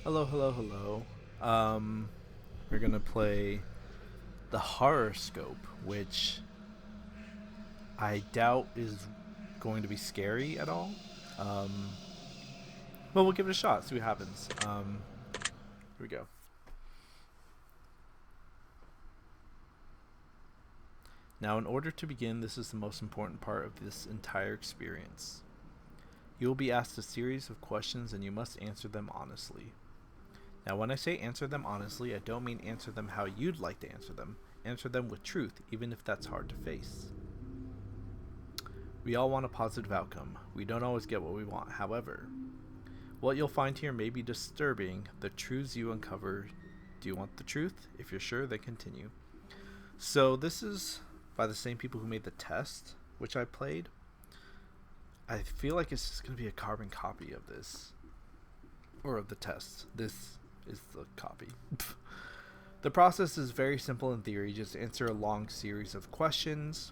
Hello, hello, hello. Um, we're gonna play the Horrorscope, which I doubt is going to be scary at all. Um, but we'll give it a shot. See what happens. Here we go. Now, in order to begin, this is the most important part of this entire experience. You will be asked a series of questions, and you must answer them honestly. Now, when I say answer them honestly, I don't mean answer them how you'd like to answer them. Answer them with truth, even if that's hard to face. We all want a positive outcome. We don't always get what we want, however. What you'll find here may be disturbing. The truths you uncover. Do you want the truth? If you're sure, then continue. So this is by the same people who made the test, which I played. I feel like it's just going to be a carbon copy of this. Or of the test. This is the copy. The process is very simple in theory. Just answer a long series of questions.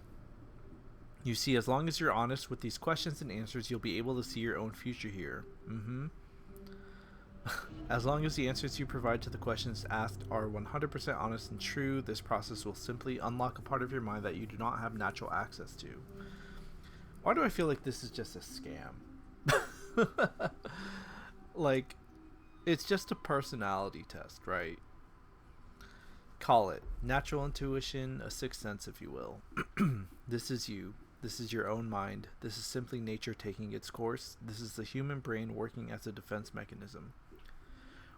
You see, as long as you're honest with these questions and answers, you'll be able to see your own future here. As long as the answers you provide to the questions asked are 100% honest and true, this process will simply unlock a part of your mind that you do not have natural access to. Why do I feel like this is just a scam? Like, it's just a personality test, right? Call it natural intuition, a sixth sense, if you will. This is you. This is your own mind. This is simply nature taking its course. This is the human brain working as a defense mechanism.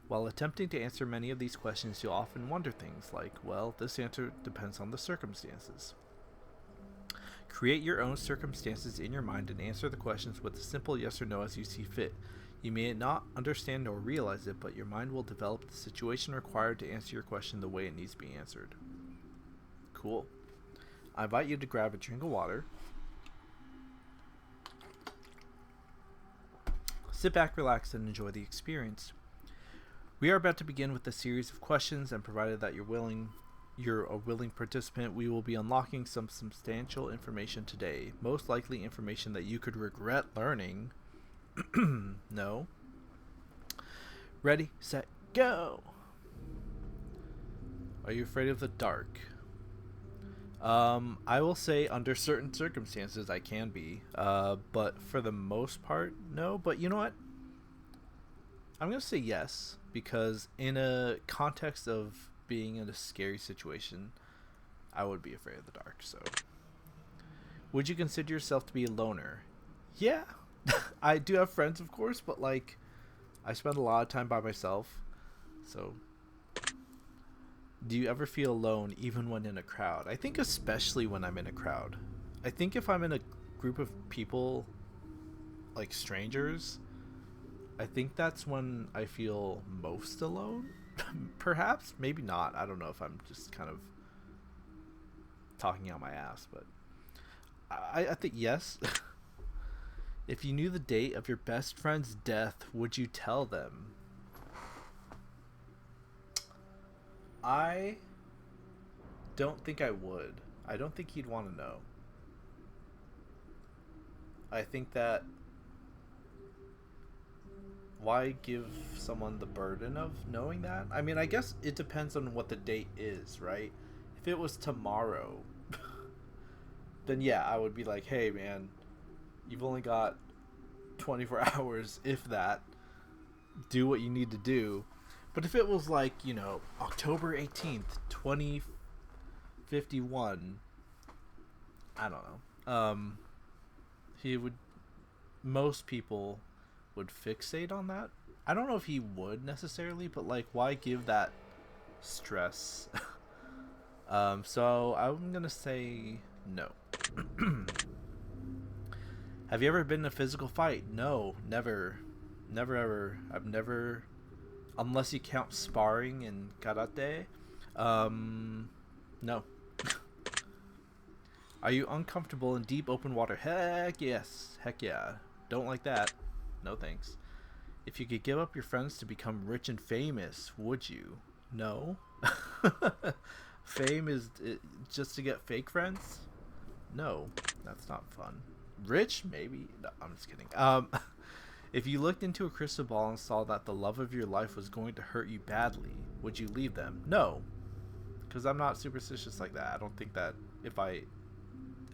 While attempting to answer many of these questions, you'll often wonder things like, well, this answer depends on the circumstances. Create your own circumstances in your mind and answer the questions with a simple yes or no as you see fit. You may not understand or realize it, but your mind will develop the situation required to answer your question the way it needs to be answered. Cool. I invite you to grab a drink of water. Sit back, relax, and enjoy the experience. We are about to begin with a series of questions, and provided that you're a willing participant, we will be unlocking some substantial information today. Most likely information that you could regret learning. No. Ready, set, go! Are you afraid of the dark? I will say under certain circumstances I can be, but for the most part, no. But you know what? I'm going to say yes, because in a context of being in a scary situation, I would be afraid of the dark, so. Would you consider yourself to be a loner? Yeah. I do have friends, of course, but, like, I spend a lot of time by myself, so. Do you ever feel alone even when in a crowd? I think especially when I'm in a crowd. I think if I'm in a group of people, like strangers, I think that's when I feel most alone. Perhaps, maybe not. I don't know if I'm just kind of talking out my ass, but I think yes. If you knew the date of your best friend's death, would you tell them? I don't think I would. I don't think he'd want to know. I think that why give someone the burden of knowing that? I mean, I guess it depends on what the date is, right? If it was tomorrow, then yeah, I would be like, hey man, you've only got 24 hours, if that. Do what you need to do. But if it was like, you know, October 18th, 2051, I don't know. He would, most people would fixate on that. I don't know if he would necessarily, but like, why give that stress? So I'm gonna say no. Have you ever been in a physical fight? No, never. Never ever. I've never, unless you count sparring and karate. No. Are you uncomfortable in deep open water? Heck yes. Heck yeah. Don't like that. No thanks. If you could give up your friends to become rich and famous, would you? No. Fame is just to get fake friends? No. That's not fun. Rich? Maybe. No, I'm just kidding. If you looked into a crystal ball and saw that the love of your life was going to hurt you badly, would you leave them? No, because I'm not superstitious like that. I don't think that if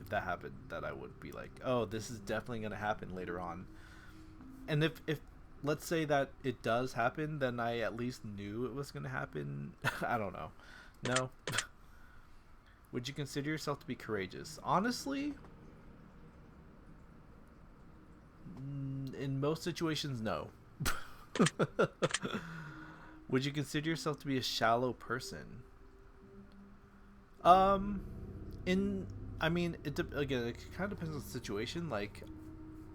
that happened, that I would be like, oh, this is definitely going to happen later on. And if let's say that it does happen, then I at least knew it was going to happen. I don't know. No. Would you consider yourself to be courageous? Honestly, in most situations, no. Would you consider yourself to be a shallow person? In I mean, again, it kind of depends on the situation. Like,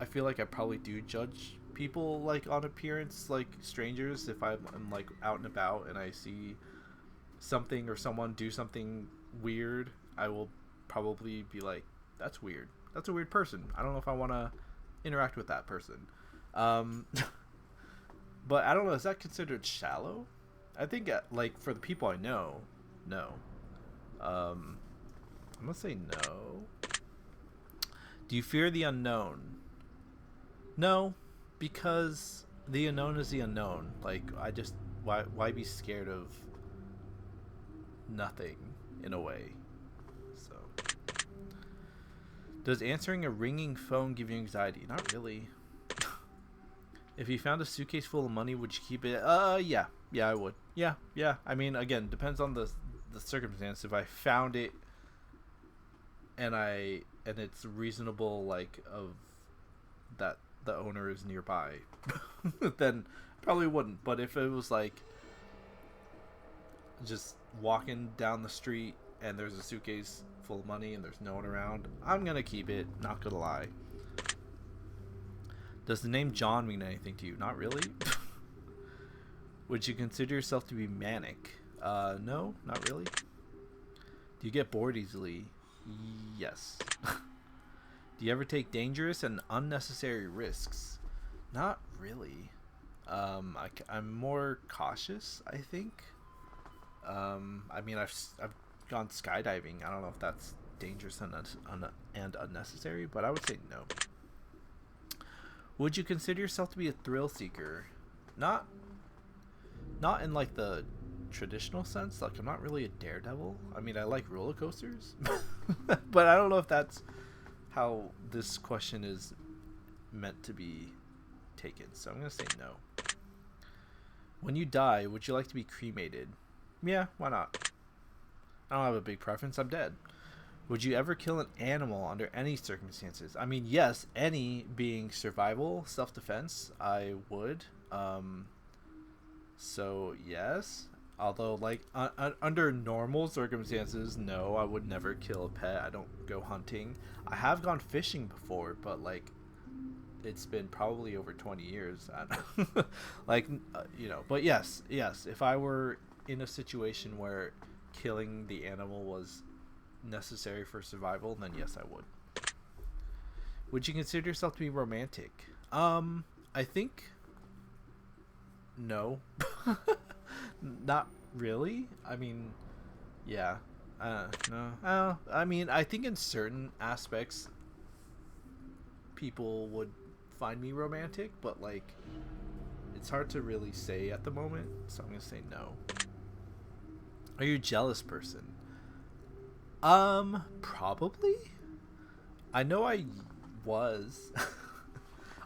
I feel like I probably do judge people like on appearance, like strangers. If I'm like out and about and I see something or someone do something weird, I will probably be like, "That's weird. That's a weird person. I don't know if I want to interact with that person." But I don't know. Is that considered shallow? I think like for the people I know, no. I'm gonna say no. Do you fear the unknown? No, because the unknown is the unknown. Like, why be scared of nothing in a way? So, does answering a ringing phone give you anxiety? Not really. If you found a suitcase full of money, would you keep it? Yeah, I would. Yeah. I mean, again, depends on the circumstance. If I found it and it's reasonable, like, of that the owner is nearby, then probably wouldn't. But if it was like just walking down the street and there's a suitcase full of money and there's no one around, I'm gonna keep it, not gonna lie. Does the name John mean anything to you? Not really. Would you consider yourself to be manic? No, not really. Do you get bored easily? Yes. Do you ever take dangerous and unnecessary risks? Not really. I'm more cautious, I think. I mean, I've gone skydiving. I don't know if that's dangerous and unnecessary, but I would say no. Would you consider yourself to be a thrill seeker? Not in like the traditional sense. Like, I'm not really a daredevil. I mean, I like roller coasters, but I don't know if that's how this question is meant to be taken. So I'm gonna say no. When you die, would you like to be cremated? Yeah, why not? I don't have a big preference. I'm dead. Would you ever kill an animal under any circumstances? I mean, yes, any being survival, self-defense, I would. So, yes. Although, like, under normal circumstances, no, I would never kill a pet. I don't go hunting. I have gone fishing before, but, like, it's been probably over 20 years. Like, but yes. If I were in a situation where killing the animal was necessary for survival, then yes, I would. Would you consider yourself to be romantic? I think no. Not really. I mean, yeah. No. I mean, I think in certain aspects people would find me romantic, but like it's hard to really say at the moment, so I'm gonna say no. Are you a jealous person? Probably. I know I was.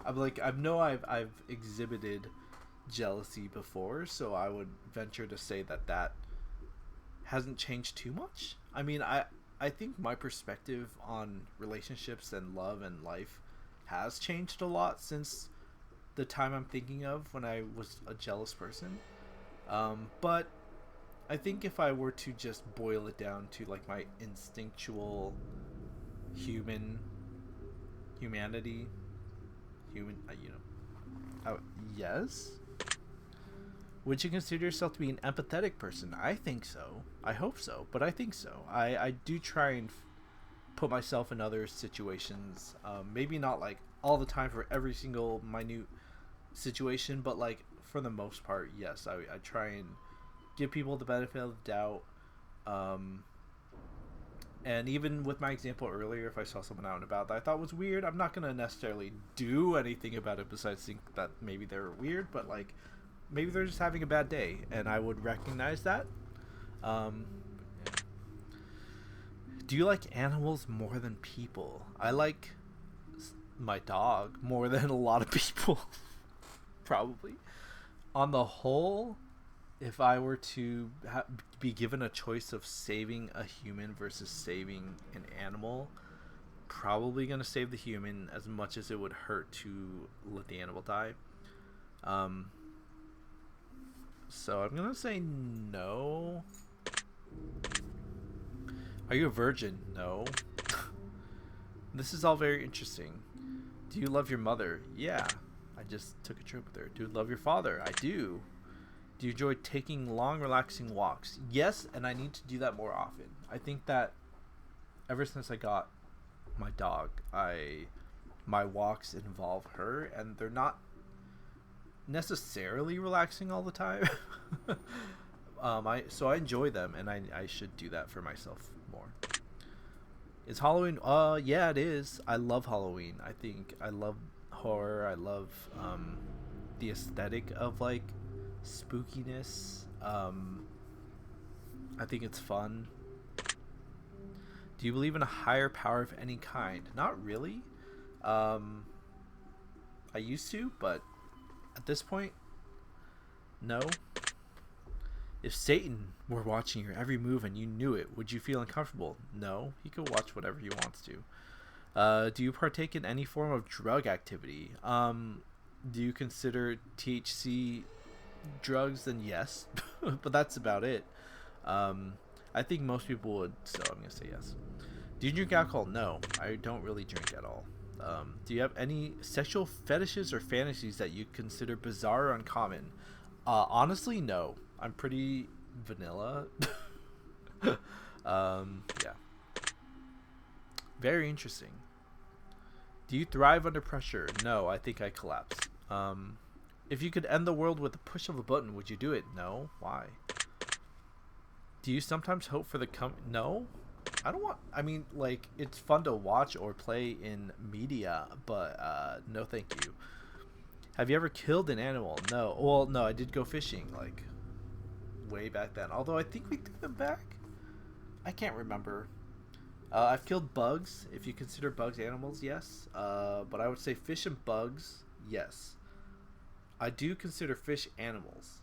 I've exhibited jealousy before, so I would venture to say that hasn't changed too much. I mean, I think my perspective on relationships and love and life has changed a lot since the time I'm thinking of when I was a jealous person. But I think if I were to just boil it down to like my instinctual humanity, yes. Would you consider yourself to be an empathetic person? I think so. I hope so, but I think so. I do try and put myself in other situations. Maybe not like all the time for every single minute situation, but like for the most part, yes. I try and give people the benefit of the doubt. And even with my example earlier, if I saw someone out and about that I thought was weird, I'm not going to necessarily do anything about it besides think that maybe they're weird, but like maybe they're just having a bad day, and I would recognize that. Um, yeah. Do you like animals more than people? I like my dog more than a lot of people, probably. On the whole, if I were to be given a choice of saving a human versus saving an animal, probably going to save the human as much as it would hurt to let the animal die. So I'm going to say no. Are you a virgin? No. This is all very interesting. Do you love your mother? Yeah. I just took a trip with her. Do you love your father? I do. Do you enjoy taking long, relaxing walks? Yes, and I need to do that more often. I think that ever since I got my dog, my walks involve her, and they're not necessarily relaxing all the time. So I enjoy them, and I should do that for myself more. Is Halloween? Yeah, it is. I love Halloween. I think I love horror. I love the aesthetic of like spookiness. I think it's fun. Do you believe in a higher power of any kind? Not really. I used to, but at this point, no. If Satan were watching your every move and you knew it, would you feel uncomfortable? No, he could watch whatever he wants to. Do you partake in any form of drug activity? Do you consider THC drugs? Then yes, but that's about it. I think most people would, so I'm gonna say yes. Do you drink alcohol? No, I don't really drink at all. Do you have any sexual fetishes or fantasies that you consider bizarre or uncommon? Honestly, no. I'm pretty vanilla. Yeah. Very interesting. Do you thrive under pressure? No, I think I collapse. If you could end the world with the push of a button, would you do it? No. Why? Do you sometimes hope for the No. I don't want... I mean, like, it's fun to watch or play in media, but no thank you. Have you ever killed an animal? No. Well, no, I did go fishing, like, way back then. Although I think we took them back. I can't remember. I've killed bugs. If you consider bugs animals, yes. But I would say fish and bugs, yes. I do consider fish animals.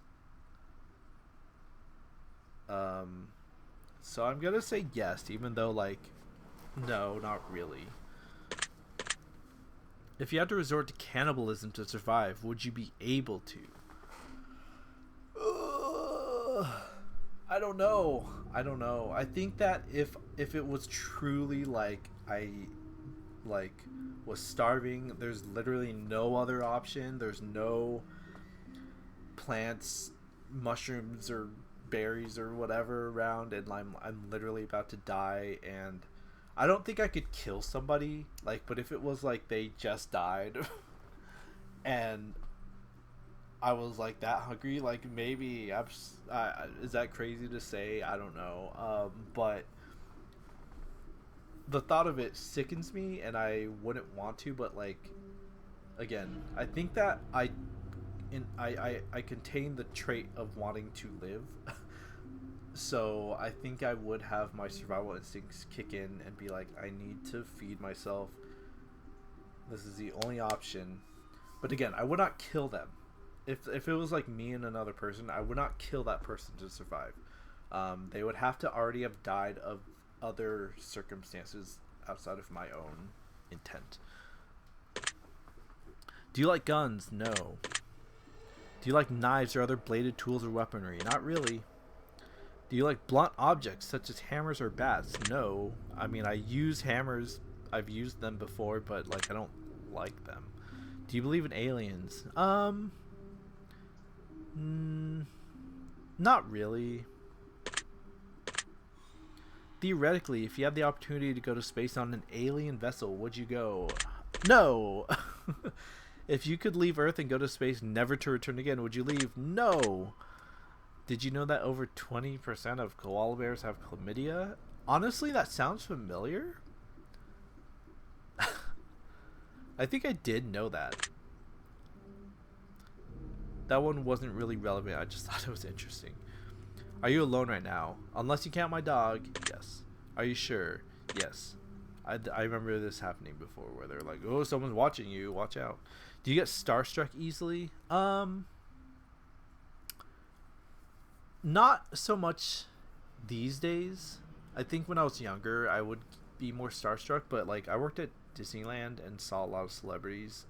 So I'm gonna say yes, even though, like, no, not really. If you had to resort to cannibalism to survive, would you be able to? I don't know. I think that if it was truly like I was starving, there's literally no other option. There's no plants, mushrooms, or berries or whatever around, and I'm literally about to die, and I don't think I could kill somebody, like, but if it was like they just died and I was like that hungry, like, maybe is that crazy to say? I don't know. But the thought of it sickens me, and I wouldn't want to. But, like, again, I think that I contain the trait of wanting to live. So I think I would have my survival instincts kick in and be like, I need to feed myself. This is the only option. But again, I would not kill them. If it was like me and another person, I would not kill that person to survive. They would have to already have died of other circumstances outside of my own intent. Do you like guns? No. Do you like knives or other bladed tools or weaponry? Not really. Do you like blunt objects such as hammers or bats? No. I mean, I use hammers. I've used them before, but, like, I don't like them. Do you believe in aliens? Not really. Theoretically, if you had the opportunity to go to space on an alien vessel, would you go? No. If you could leave Earth and go to space never to return again, would you leave? No. Did you know that over 20% of koala bears have chlamydia? Honestly, that sounds familiar. I think I did know that. That one wasn't really relevant. I just thought it was interesting. Are you alone right now? Unless you count my dog, yes. Are you sure? Yes. I remember this happening before where they're like, oh, someone's watching you. Watch out. Do you get starstruck easily? Not so much these days. I think when I was younger, I would be more starstruck. But, like, I worked at Disneyland and saw a lot of celebrities.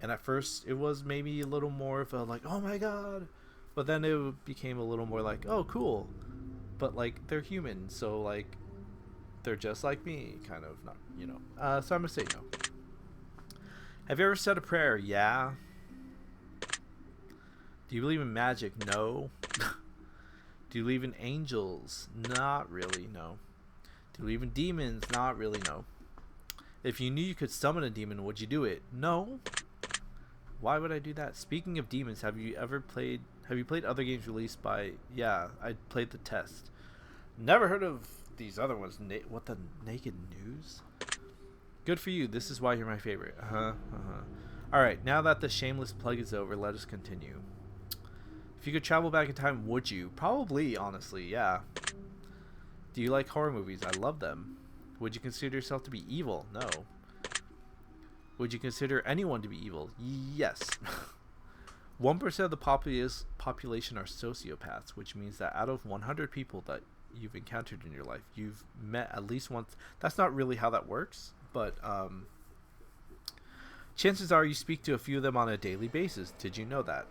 And at first, it was maybe a little more of a, like, oh, my God. But then it became a little more like, oh, cool. But, like, they're human. So, like, they're just like me, kind of. Not, you know. So I'm going to say no. Have you ever said a prayer? Yeah. Do you believe in magic? No. Do you believe in angels? Not really, no. Do you believe in demons? Not really, no. If you knew you could summon a demon, would you do it? No. Why would I do that? Speaking of demons, have you played other games released by... Yeah, I played The Test. Never heard of these other ones. What the Naked News? Good for you. This is why you're my favorite. Alright, now that the shameless plug is over, let us continue. If you could travel back in time, would you? Probably, honestly, yeah. Do you like horror movies? I love them. Would you consider yourself to be evil? No. Would you consider anyone to be evil? Yes. 1% of the population are sociopaths, which means that out of 100 people that you've encountered in your life, you've met at least once. That's not really how that works, but chances are you speak to a few of them on a daily basis. Did you know that?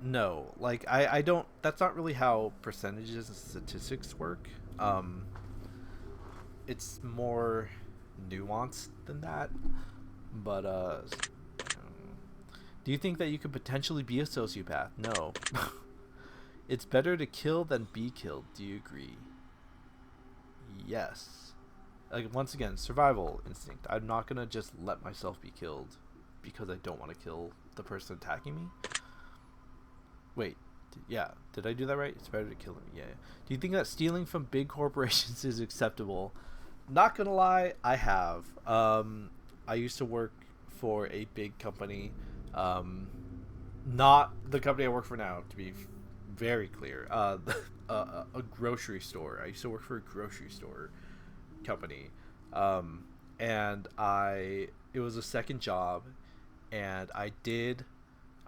No, like I don't. That's not really how percentages and statistics work. It's more nuanced than that. But do you think that you could potentially be a sociopath? No. It's better to kill than be killed. Do you agree? Yes. Like, once again, survival instinct. I'm not gonna just let myself be killed because I don't want to kill the person attacking me. Wait, yeah, did I do that right? It's better to kill him. Yeah. Do you think that stealing from big corporations is acceptable? Not gonna lie, I have. I used to work for a big company. Not the company I work for now, to be very clear. A grocery store. I used to work for a grocery store company. And it was a second job, and I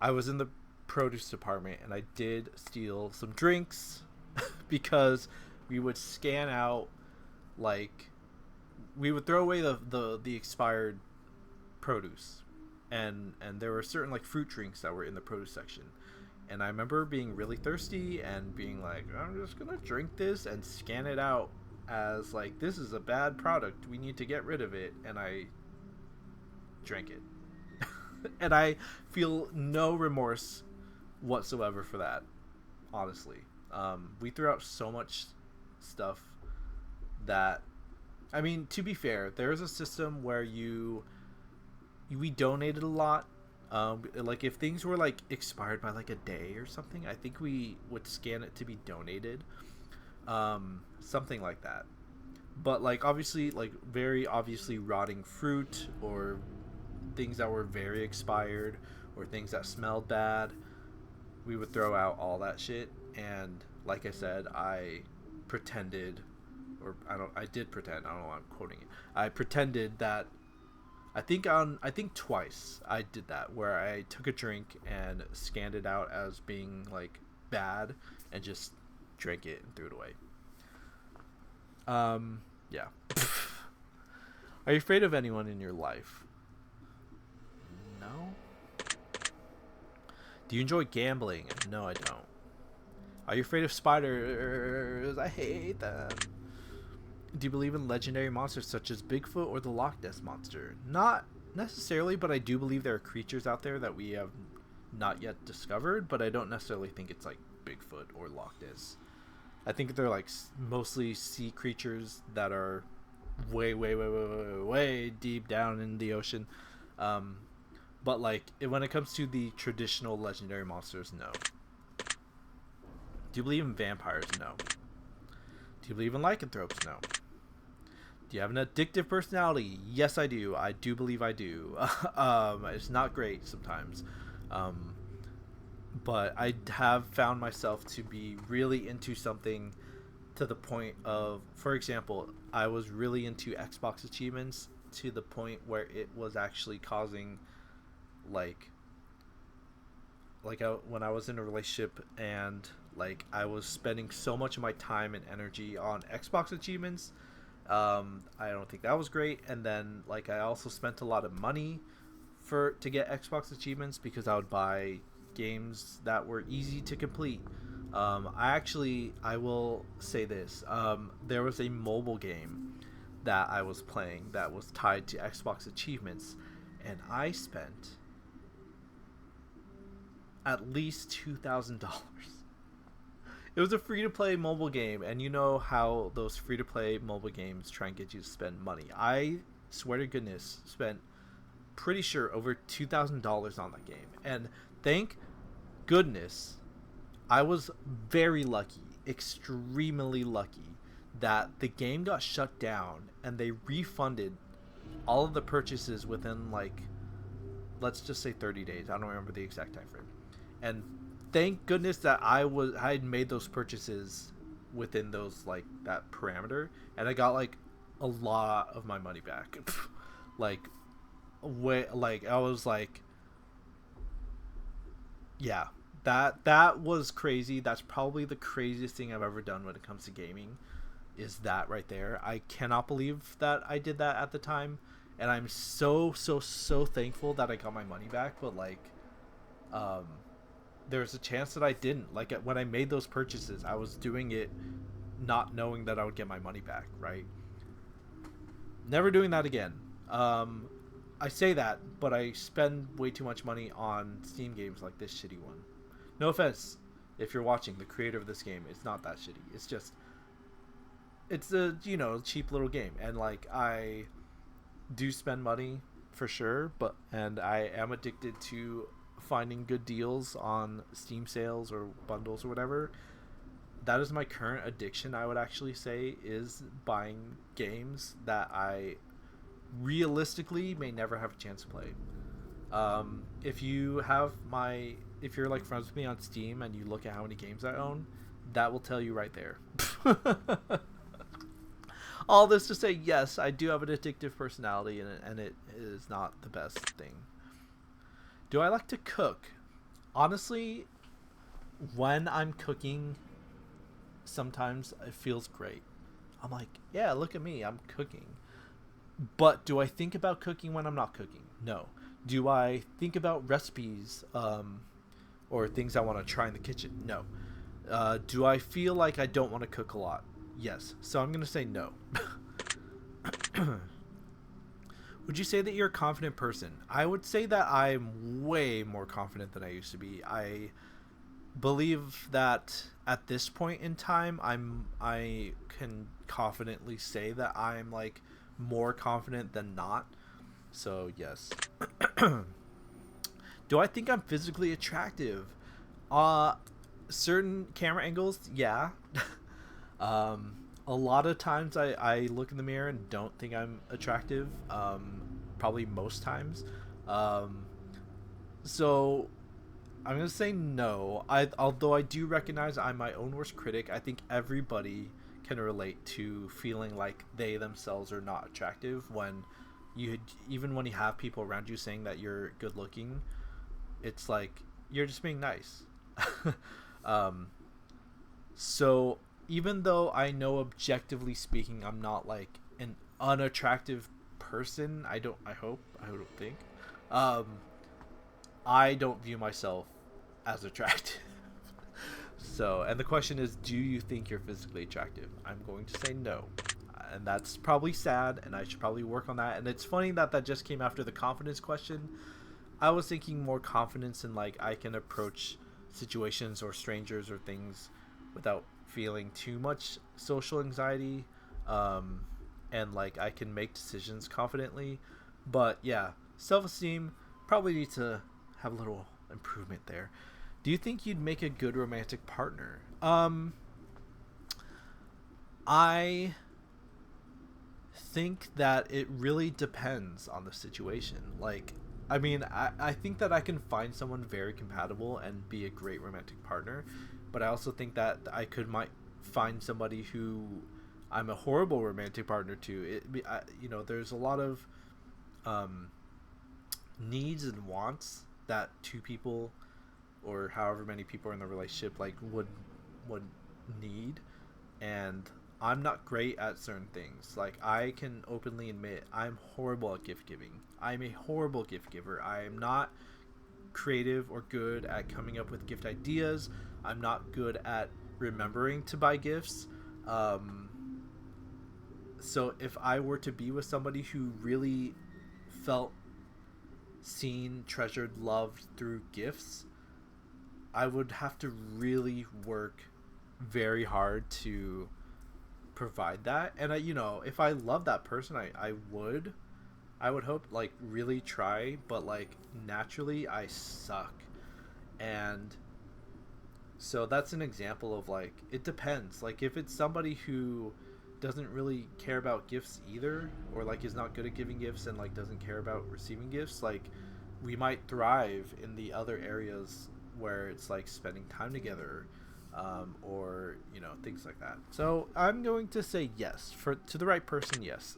was in the produce department, and I did steal some drinks because we would scan out, like, we would throw away the expired produce, and there were certain, like, fruit drinks that were in the produce section, and I remember being really thirsty and being like, I'm just gonna drink this and scan it out as, like, this is a bad product, we need to get rid of it, and I drank it. And I feel no remorse whatsoever for that, honestly. We threw out so much stuff that, I mean, to be fair, there is a system where we donated a lot. Like, if things were, like, expired by, like, a day or something, I think we would scan it to be donated. Something like that. But, like, obviously, like, very obviously rotting fruit, or things that were very expired, or things that smelled bad, we would throw out all that shit. And like I said, I pretended, or I did pretend, I don't know why I'm quoting it, I pretended that, I think twice I did that, where I took a drink and scanned it out as being, like, bad, and just drank it and threw it away. Yeah. Are you afraid of anyone in your life? No. Do you enjoy gambling? No, I don't. Are you afraid of spiders? I hate them. Do you believe in legendary monsters such as Bigfoot or the Loch Ness Monster? Not necessarily, but I do believe there are creatures out there that we have not yet discovered, but I don't necessarily think it's like Bigfoot or Loch Ness. I think they're like mostly sea creatures that are way deep down in the ocean. But like, when it comes to the traditional legendary monsters, no. Do you believe in vampires? No. Do you believe in lycanthropes? No. Do you have an addictive personality? Yes, I do. I do believe I do. It's not great sometimes. But I have found myself to be really into something to the point of, for example, I was really into Xbox achievements to the point where it was actually causing, like when I was in a relationship and like I was spending so much of my time and energy on Xbox achievements. I don't think that was great. And then like I also spent a lot of money to get Xbox achievements because I would buy games that were easy to complete. I will say this. There was a mobile game that I was playing that was tied to Xbox achievements, and I spent at least $2,000. It was a free-to-play mobile game, and you know how those free-to-play mobile games try and get you to spend money. I swear to goodness, spent pretty sure over $2,000 on that game, and thank goodness I was very lucky, extremely lucky, that the game got shut down and they refunded all of the purchases within, like, let's just say 30 days. I don't remember the exact time frame. And thank goodness that I had made those purchases within those, like, that parameter, and I got like a lot of my money back. like I was like, yeah, that was crazy. That's probably the craziest thing I've ever done when it comes to gaming, is that right there. I cannot believe that I did that at the time, and I'm so thankful that I got my money back. But like, there's a chance that I didn't. Like, when I made those purchases, I was doing it not knowing that I would get my money back, right? Never doing that again. I say that, but I spend way too much money on Steam games like this shitty one. No offense, if you're watching, the creator of this game, it's not that shitty. It's just, it's a, cheap little game. And like, I do spend money for sure, and I am addicted to finding good deals on Steam sales or bundles or whatever. That is my current addiction, I would actually say, is buying games that I realistically may never have a chance to play. If you're like friends with me on Steam and you look at how many games I own, that will tell you right there. All this to say, yes, I do have an addictive personality, and it is not the best thing. Do I like to cook? Honestly, when I'm cooking, sometimes it feels great. I'm like, yeah, look at me, I'm cooking. But do I think about cooking when I'm not cooking? No. Do I think about recipes or things I want to try in the kitchen? No. Do I feel like I don't want to cook a lot? Yes. So I'm going to say no. Would you say that you're a confident person? I would say that I'm way more confident than I used to be. I believe that at this point in time, I can confidently say that I'm like more confident than not. So yes. Do I think I'm physically attractive? Certain camera angles, yeah. A lot of times I look in the mirror and don't think I'm attractive. Probably most times. So I'm gonna say no. Although I do recognize I'm my own worst critic. I think everybody can relate to feeling like they themselves are not attractive even when you have people around you saying that you're good looking. It's like you're just being nice. So even though I know objectively speaking I'm not like an unattractive person, I don't think, I don't view myself as attractive. So, and the question is, do you think you're physically attractive? I'm going to say no. And that's probably sad, and I should probably work on that. And it's funny that just came after the confidence question. I was thinking more confidence in, like, I can approach situations or strangers or things without feeling too much social anxiety. And, like, I can make decisions confidently. But, yeah, self-esteem probably need to have a little improvement there. Do you think you'd make a good romantic partner? I think that it really depends on the situation. Like, I mean, I think that I can find someone very compatible and be a great romantic partner, but I also think that might find somebody who I'm a horrible romantic partner to. There's a lot of needs and wants that two people or however many people in the relationship like would need, and I'm not great at certain things. Like, I can openly admit I'm horrible at gift giving. I'm a horrible gift giver. I am not creative or good at coming up with gift ideas. I'm not good at remembering to buy gifts. So if I were to be with somebody who really felt seen, treasured, loved through gifts, I would have to really work very hard to provide that. And if I love that person, I would hope, like, really try, but like naturally I suck. And so that's an example of, like, it depends. Like, if it's somebody who doesn't really care about gifts either, or like is not good at giving gifts and like doesn't care about receiving gifts, like, we might thrive in the other areas where it's like spending time together, or things like that. So I'm going to say yes. To the right person, yes.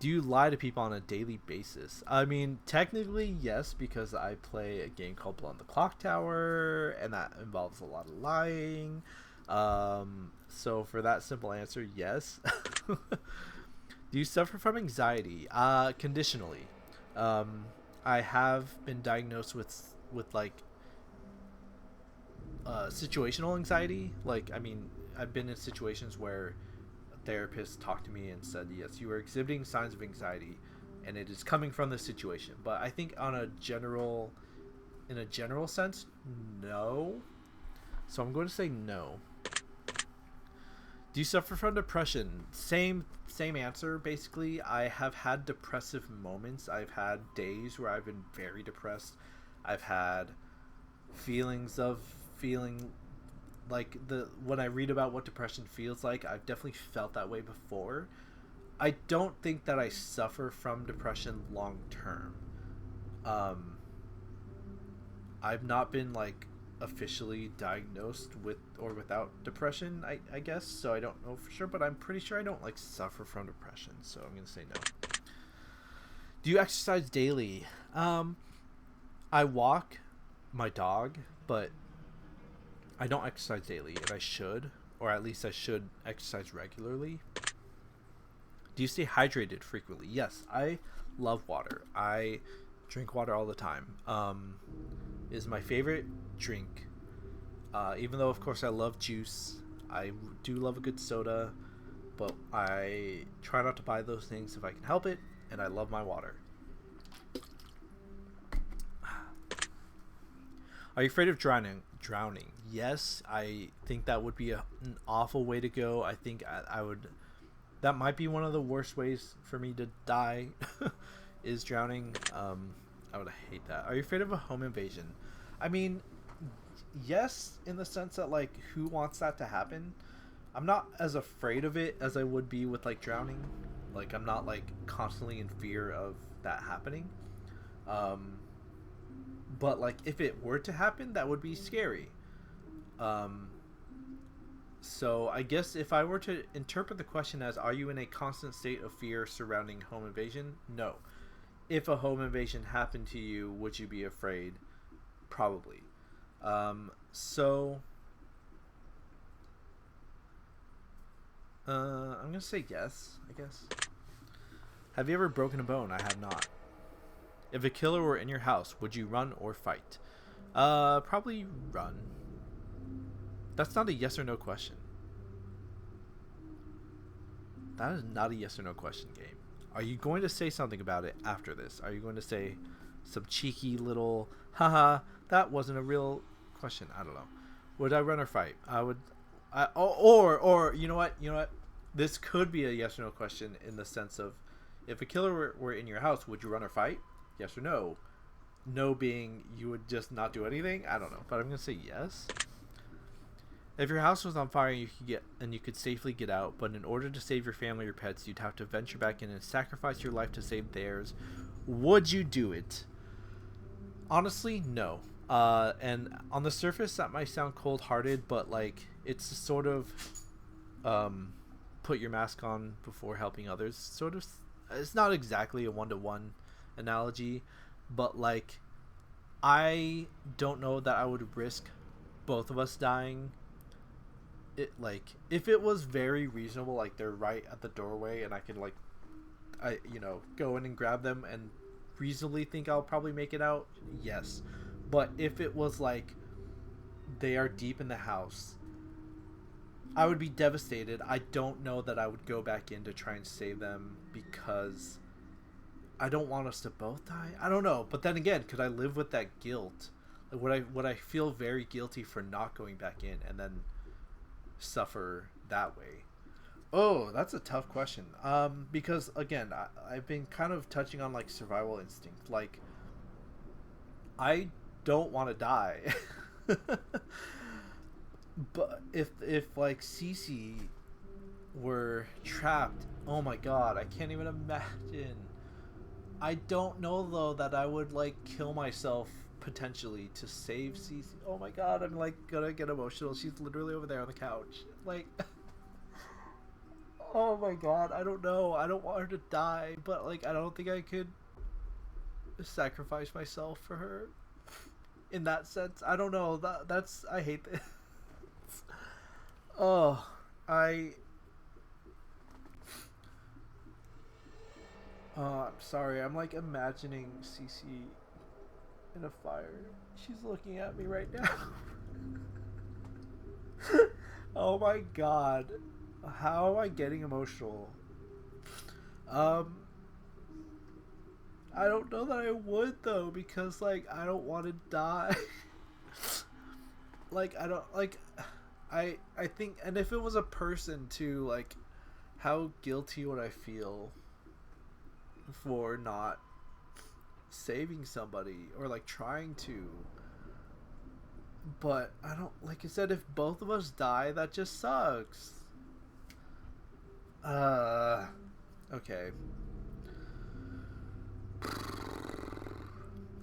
Do you lie to people on a daily basis? I mean, technically yes, because I play a game called Blow on the Clock Tower, and that involves a lot of lying. So for that simple answer, yes. Do you suffer from anxiety? Conditionally. I have been diagnosed with like situational anxiety. Like, I mean, I've been in situations where therapists talked to me and said, yes, you are exhibiting signs of anxiety and it is coming from the situation. But I think in a general sense, no. So I'm going to say no. Do you suffer from depression? Same answer, basically. I have had depressive moments. I've had days where I've been very depressed. I've had feelings of feeling like when I read about what depression feels like, I've definitely felt that way before. I don't think that I suffer from depression long term. I've not been like officially diagnosed with or without depression, I guess, so I don't know for sure, but I'm pretty sure I don't like suffer from depression, so I'm gonna say no. Do you exercise daily? I walk my dog, but I don't exercise daily, and I should, or at least I should exercise regularly. Do you stay hydrated frequently? Yes, I love water. I drink water all the time. Is my favorite drink. Even though, of course, I love juice. I do love a good soda, but I try not to buy those things if I can help it, and I love my water. Are you afraid of drowning? Yes, I think that would be an awful way to go. I think I would. That might be one of the worst ways for me to die, is drowning. I would hate that. Are you afraid of a home invasion? I mean, yes, in the sense that, like, who wants that to happen? I'm not as afraid of it as I would be with, like, drowning. Like, I'm not, like, constantly in fear of that happening. But, like, if it were to happen, that would be scary. So I guess if I were to interpret the question as, are you in a constant state of fear surrounding home invasion? No. If a home invasion happened to you, would you be afraid? Probably. I'm gonna say yes, I guess. Have you ever broken a bone? I have not. If a killer were in your house, would you run or fight? Probably run. That's not a yes or no question. That is not a yes or no question game. Are you going to say something about it after this? Are you going to say some cheeky little, haha, that wasn't a real question? I don't know. Would I run or fight? I would. Or you know what? This could be a yes or no question in the sense of, if a killer were in your house, would you run or fight? Yes or no? No being you would just not do anything? I don't know. But I'm going to say yes. If your house was on fire and you could safely get out, but in order to save your family or pets, you'd have to venture back in and sacrifice your life to save theirs, would you do it? Honestly, no. And on the surface, that might sound cold-hearted, but like it's sort of put your mask on before helping others. Sort of, it's not exactly a one-to-one analogy, but like I don't know that I would risk both of us dying. It like if it was very reasonable, like they're right at the doorway and I can like go in and grab them and reasonably think I'll probably make it out, yes. But if it was like they are deep in the house, I would be devastated. I don't know that I would go back in to try and save them because I don't want us to both die. I don't know, but then again, could I live with that guilt? Like, would I feel very guilty for not going back in and then suffer that way? Oh, that's a tough question. Because again, I've been kind of touching on like survival instinct. Like, I don't want to die. But if like Cece were trapped, oh my god, I can't even imagine. I don't know though that I would like kill myself potentially to save Cece. Oh my god, I'm like gonna get emotional. She's literally over there on the couch. Like, oh my god, I don't know. I don't want her to die, but like I don't think I could sacrifice myself for her in that sense. I don't know. That's I hate this. Oh, I'm sorry. I'm like imagining Cece in a fire. She's looking at me right now. Oh my god. How am I getting emotional? I don't know that I would though, because like I don't want to die. Like I don't like I think, and if it was a person too, like how guilty would I feel for not saving somebody or like trying to? But I don't, like I said, if both of us die, that just sucks. Okay.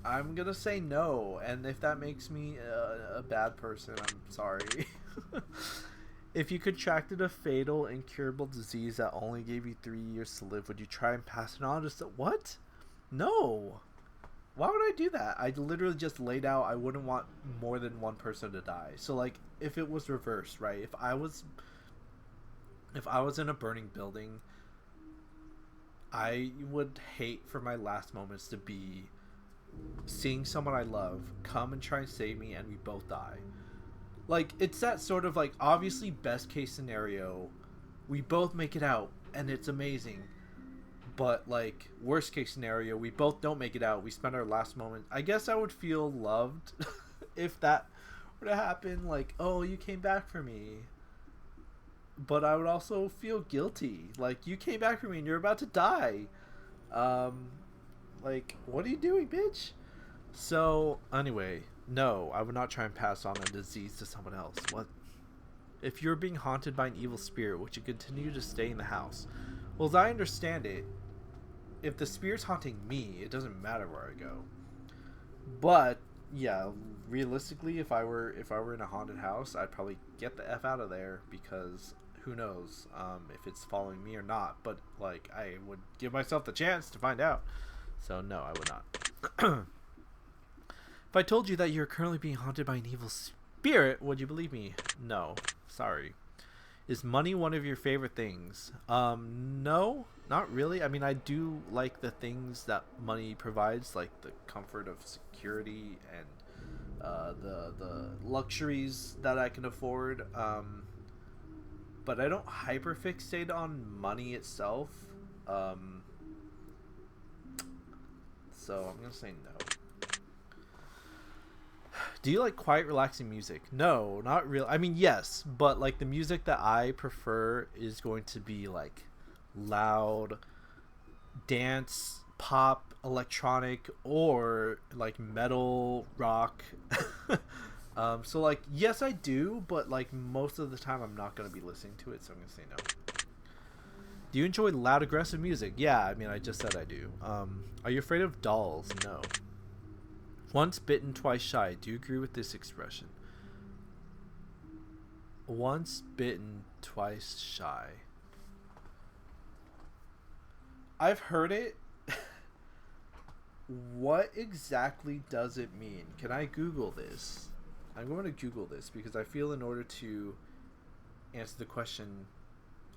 I'm gonna say no, and if that makes me a bad person, I'm sorry. If you contracted a fatal, incurable disease that only gave you 3 years to live, would you try and pass it on? Just what? No. Why would I do that? I literally just laid out I wouldn't want more than one person to die. So like, if it was reversed, right? If I was in a burning building, I would hate for my last moments to be seeing someone I love come and try and save me and we both die. Like, it's that sort of like, obviously best case scenario, we both make it out and it's amazing. But like, worst case scenario, we both don't make it out, we spend our last moment. I guess I would feel loved if that were to happen, like, oh, you came back for me. But I would also feel guilty, like, you came back for me and you're about to die. Like, what are you doing, bitch? So anyway, no, I would not try and pass on a disease to someone else. What? If you're being haunted by an evil spirit, would you continue to stay in the house? Well, as I understand it, if the spirit's haunting me, it doesn't matter where I go. But yeah, realistically, if I were in a haunted house, I'd probably get the F out of there, because who knows if it's following me or not. But like, I would give myself the chance to find out. So no, I would not. If I told you that you're currently being haunted by an evil spirit, would you believe me? No. Sorry. Is money one of your favorite things? No, not really. I mean, I do like the things that money provides, like the comfort of security and the luxuries that I can afford. But I don't hyperfixate on money itself. So I'm gonna say no. Do you like quiet, relaxing music? No, not real. I mean, yes, but like the music that I prefer is going to be like loud, dance, pop, electronic, or like metal, rock. So like, yes, I do, but like most of the time, I'm not gonna be listening to it, so I'm gonna say no. Do you enjoy loud, aggressive music? Yeah, I mean, I just said I do. Are you afraid of dolls? No. Once bitten, twice shy. Do you agree with this expression? Once bitten, twice shy. I've heard it. What exactly does it mean? Can I Google this? I'm going to Google this because I feel in order to answer the question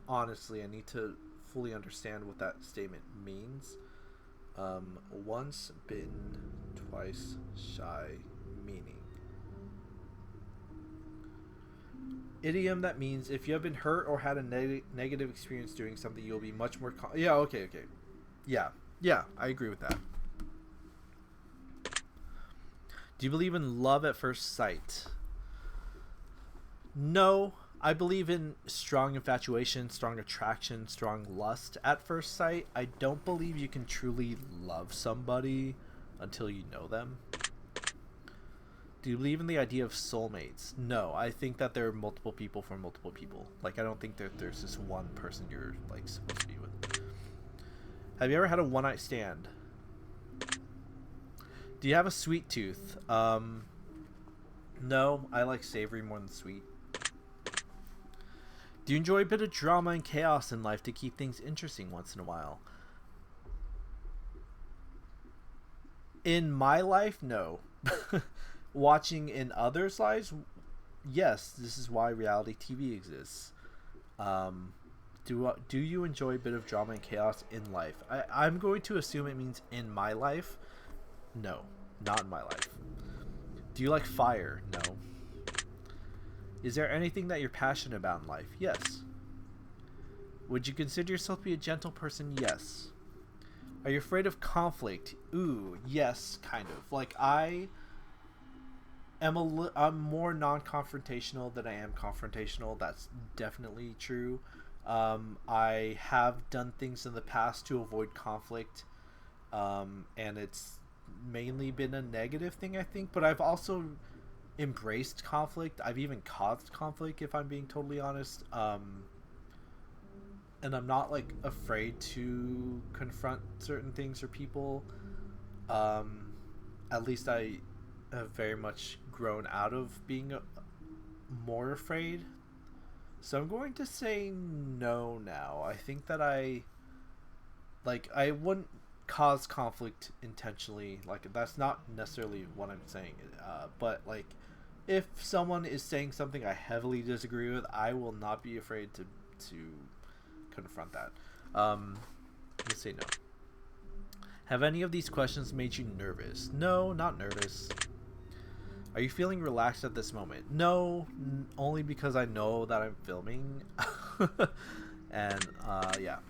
honestly, I need to fully understand what that statement means. Once bitten, twice shy, meaning. Idiom that means if you have been hurt or had a negative experience doing something, you'll be much more... yeah, okay. Yeah, I agree with that. Do you believe in love at first sight? No. I believe in strong infatuation, strong attraction, strong lust at first sight. I don't believe you can truly love somebody until you know them. Do you believe in the idea of soulmates? No, I think that there are multiple people for multiple people. Like, I don't think that there's just one person you're, like, supposed to be with. Have you ever had a one-night stand? Do you have a sweet tooth? No, I like savory more than sweet. Do you enjoy a bit of drama and chaos in life to keep things interesting once in a while? In my life, no. Watching in others' lives, yes. This is why reality TV exists. Do you enjoy a bit of drama and chaos in life? I'm going to assume it means in my life. No, not in my life. Do you like fire? No. Is there anything that you're passionate about in life? Yes. Would you consider yourself to be a gentle person? Yes. Are you afraid of conflict? Ooh, yes, kind of. Like, I'm more non-confrontational than I am confrontational. That's definitely true. I have done things in the past to avoid conflict, and it's mainly been a negative thing, I think. But I've also embraced conflict. I've even caused conflict, if I'm being totally honest. And I'm not like afraid to confront certain things or people. At least I have very much grown out of being more afraid. So I'm going to say no now. I think that I wouldn't cause conflict intentionally. Like, that's not necessarily what I'm saying. But like, if someone is saying something I heavily disagree with, I will not be afraid to confront that. Let's say no. Have any of these questions made you nervous? No, not nervous. Are you feeling relaxed at this moment? No, only because I know that I'm filming. And yeah.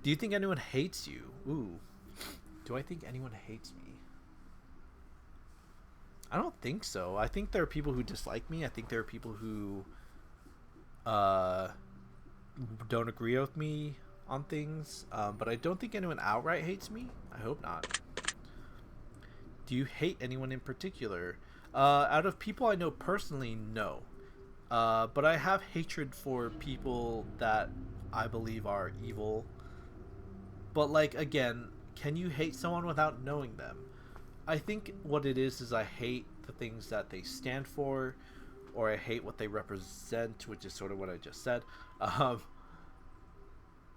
Do you think anyone hates you? Ooh. Do I think anyone hates me? I don't think so. I think there are people who dislike me. I think there are people who don't agree with me on things. But I don't think anyone outright hates me. I hope not. Do you hate anyone in particular? Out of people I know personally, no. But I have hatred for people that I believe are evil. But like, again, can you hate someone without knowing them? I think what it is I hate the things that they stand for, or I hate what they represent, which is sort of what I just said.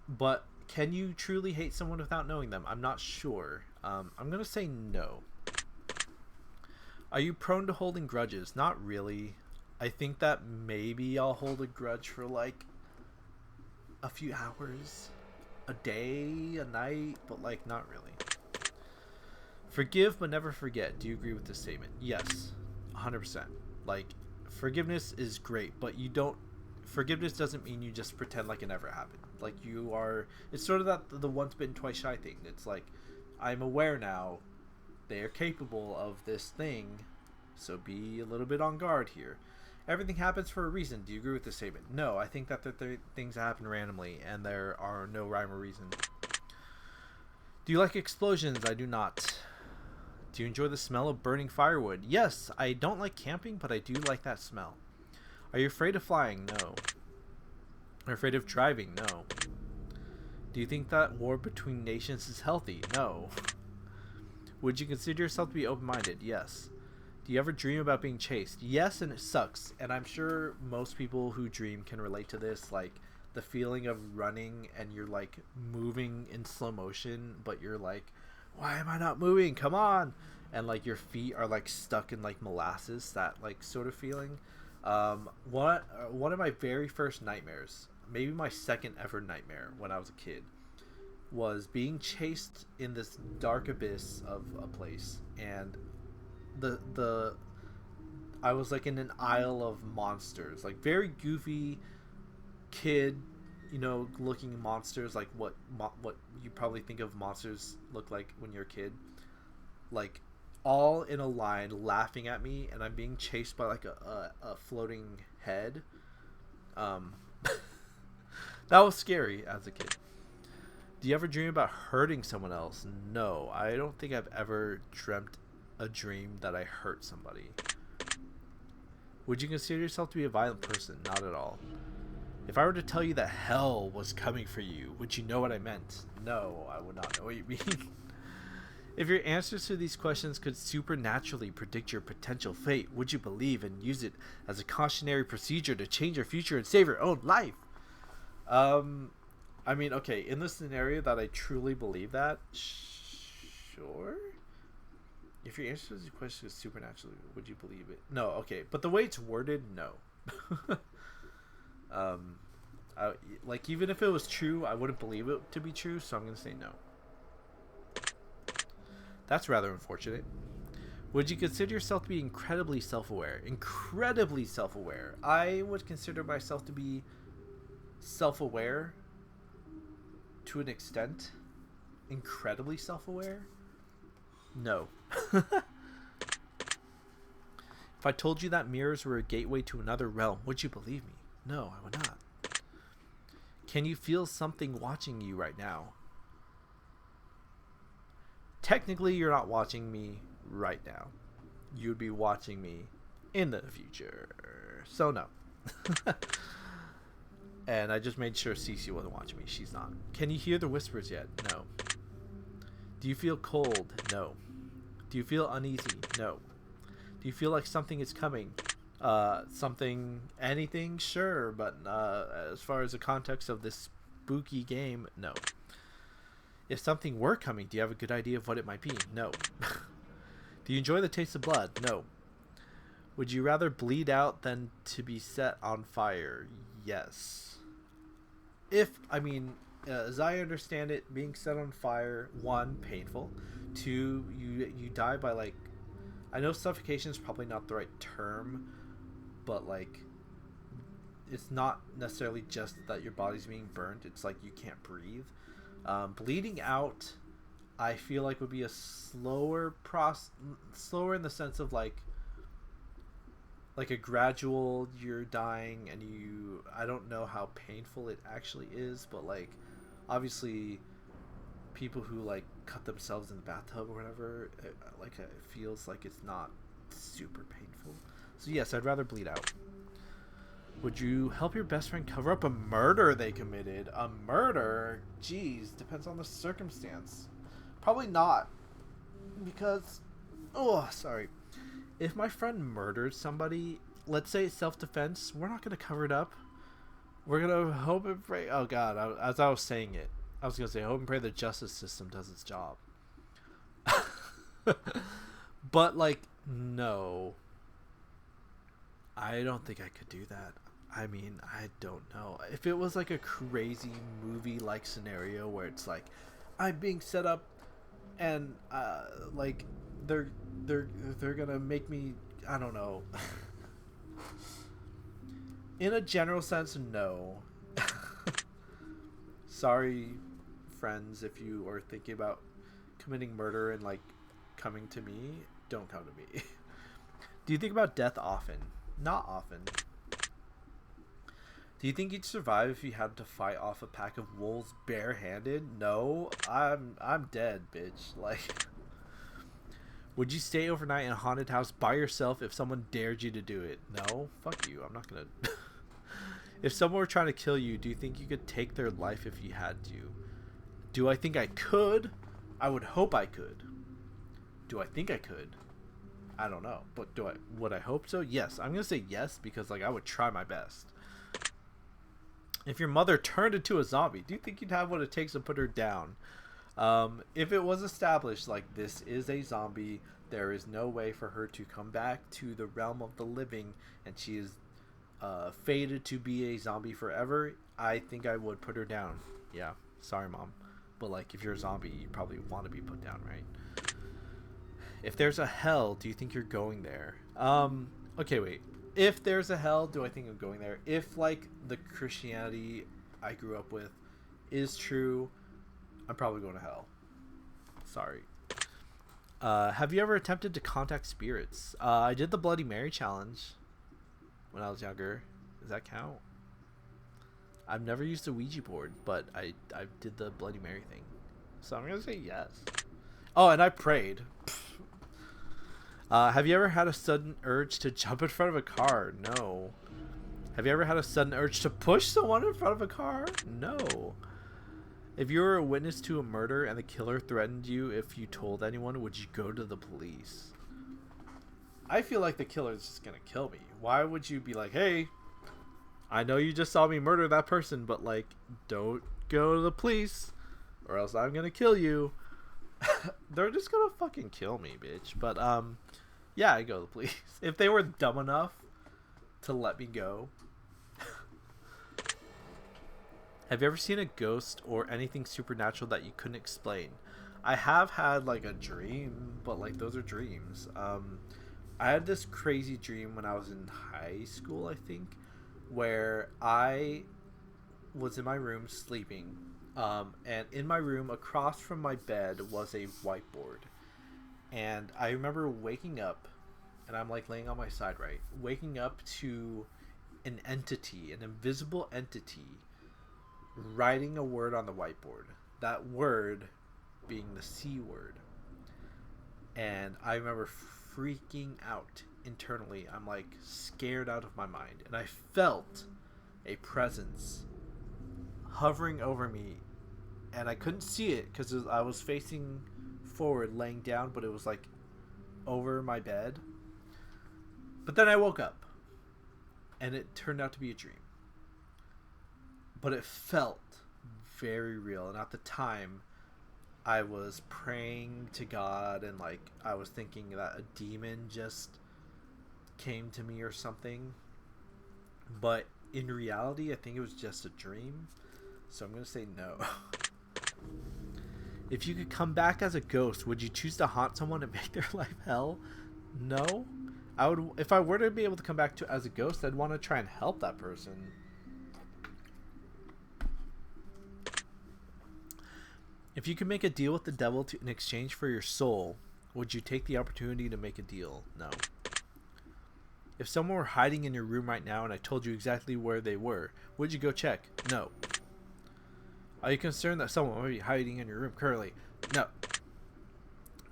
But can you truly hate someone without knowing them? I'm not sure. I'm going to say no. Are you prone to holding grudges? Not really. I think that maybe I'll hold a grudge for like a few hours, a day, a night, but like not really. Forgive but never forget. Do you agree with this statement? Yes, 100%. Like, forgiveness is great, but forgiveness doesn't mean you just pretend like it never happened. Like, it's sort of that the once bitten twice shy thing. It's like, I'm aware now they are capable of this thing, so be a little bit on guard here. Everything happens for a reason. Do you agree with this statement? No, I think that things happen randomly and there are no rhyme or reason. Do you like explosions? I do not. Do you enjoy the smell of burning firewood? Yes, I don't like camping, but I do like that smell. Are you afraid of flying? No. Are you afraid of driving? No. Do you think that war between nations is healthy? No. Would you consider yourself to be open-minded? Yes. Do you ever dream about being chased? Yes, and it sucks. And I'm sure most people who dream can relate to this, like the feeling of running and you're like moving in slow motion, but you're like, why am I not moving? Come on. And like your feet are like stuck in like molasses, that like sort of feeling. One of my very first nightmares, maybe my second ever nightmare when I was a kid, was being chased in this dark abyss of a place, and the I was like in an aisle of monsters, like very goofy kid, you know, looking monsters, like what you probably think of monsters look like when you're a kid, like all in a line laughing at me, and I'm being chased by like a floating head. That was scary as a kid. Do you ever dream about hurting someone else? No, I don't think I've ever dreamt a dream that I hurt somebody. Would you consider yourself to be a violent person? Not at all. If I were to tell you that hell was coming for you, would you know what I meant? No, I would not know what you mean. If your answers to these questions could supernaturally predict your potential fate, would you believe and use it as a cautionary procedure to change your future and save your own life? I mean, okay, in the scenario that I truly believe that, sure. If your answer to the question is supernaturally, would you believe it? No, okay, but the way it's worded, no. Like, even if it was true, I wouldn't believe it to be true, so I'm gonna say no. That's rather unfortunate. Would you consider yourself to be incredibly self-aware? Incredibly self-aware. I would consider myself to be self-aware to an extent. Incredibly self-aware? No. If I told you that mirrors were a gateway to another realm, would you believe me? No, I would not. Can you feel something watching you right now? Technically, you're not watching me right now. You'd be watching me in the future. So no. And I just made sure Cece wasn't watching me. She's not. Can you hear the whispers yet? No. Do you feel cold? No. Do you feel uneasy? No. Do you feel like something is coming? Anything? Sure, but as far as the context of this spooky game, no. If something were coming, do you have a good idea of what it might be? No. Do you enjoy the taste of blood? No. Would you rather bleed out than to be set on fire? Yes. As I understand it, being set on fire, 1, painful. 2, you die by, like, I know suffocation is probably not the right term, but like, it's not necessarily just that your body's being burned. It's like you can't breathe. Bleeding out, I feel like would be a slower in the sense of like a gradual, you're dying, and I don't know how painful it actually is, but like, obviously people who like cut themselves in the bathtub or whatever, it feels like it's not super painful. So yes, I'd rather bleed out. Would you help your best friend cover up a murder they committed? A murder? Jeez, depends on the circumstance. Probably not. Because, if my friend murdered somebody, let's say it's self-defense, we're not going to cover it up. We're going to hope and pray. Oh God, as I was saying it, I was going to say, hope and pray the justice system does its job. But like, no. I don't think I could do that. I mean, I don't know. If it was like a crazy movie-like scenario where it's like, I'm being set up, and like they're gonna make me, I don't know. In a general sense, no. Sorry, friends, if you are thinking about committing murder and like coming to me, don't come to me. Do you think about death often? Not often. Do you think you'd survive if you had to fight off a pack of wolves barehanded? No, I'm dead, bitch. Like, Would you stay overnight in a haunted house by yourself if someone dared you to do it? No, fuck you. I'm not gonna. If someone were trying to kill you, do you think you could take their life if you had to? Do I think I could? I would hope I could. Do I think I could? I don't know, but would I hope so? Yes, I'm gonna say yes because like I would try my best. If your mother turned into a zombie, do you think you'd have what it takes to put her down? If it was established like this is a zombie, there is no way for her to come back to the realm of the living, and she is fated to be a zombie forever, I think I would put her down. Yeah, sorry mom, but like if you're a zombie, you probably want to be put down, right? If there's a hell, do you think you're going there? Okay, wait. If there's a hell, do I think I'm going there? If like the Christianity I grew up with is true, I'm probably going to hell. Sorry. Have you ever attempted to contact spirits? I did the Bloody Mary challenge when I was younger. Does that count? I've never used a Ouija board, but I did the Bloody Mary thing. So I'm going to say yes. Oh, and I prayed. Have you ever had a sudden urge to jump in front of a car? No. Have you ever had a sudden urge to push someone in front of a car? No. If you were a witness to a murder and the killer threatened you if you told anyone, would you go to the police? I feel like the killer is just gonna kill me. Why would you be like, hey, I know you just saw me murder that person, but like, don't go to the police or else I'm gonna kill you. They're just gonna fucking kill me, bitch. But yeah, I go to the police. If they were dumb enough to let me go. Have you ever seen a ghost or anything supernatural that you couldn't explain? I have had like a dream, but like those are dreams. I had this crazy dream when I was in high school, I think, where I was in my room sleeping. And in my room across from my bed was a whiteboard. And I remember waking up, and I'm like laying on my side, right? Waking up to an entity, an invisible entity, writing a word on the whiteboard. That word being the C word. And I remember freaking out internally. I'm like scared out of my mind. And I felt a presence hovering over me. And I couldn't see it because I was facing forward, laying down, but it was like over my bed. But then I woke up. And it turned out to be a dream. But it felt very real. And at the time, I was praying to God, and like I was thinking that a demon just came to me or something. But in reality, I think it was just a dream. So I'm going to say no. If you could come back as a ghost, would you choose to haunt someone and make their life hell? No. I would. If I were to be able to come back as a ghost, I'd want to try and help that person. If you could make a deal with the devil in exchange for your soul, would you take the opportunity to make a deal? No. If someone were hiding in your room right now and I told you exactly where they were, would you go check? No. Are you concerned that someone might be hiding in your room currently? No.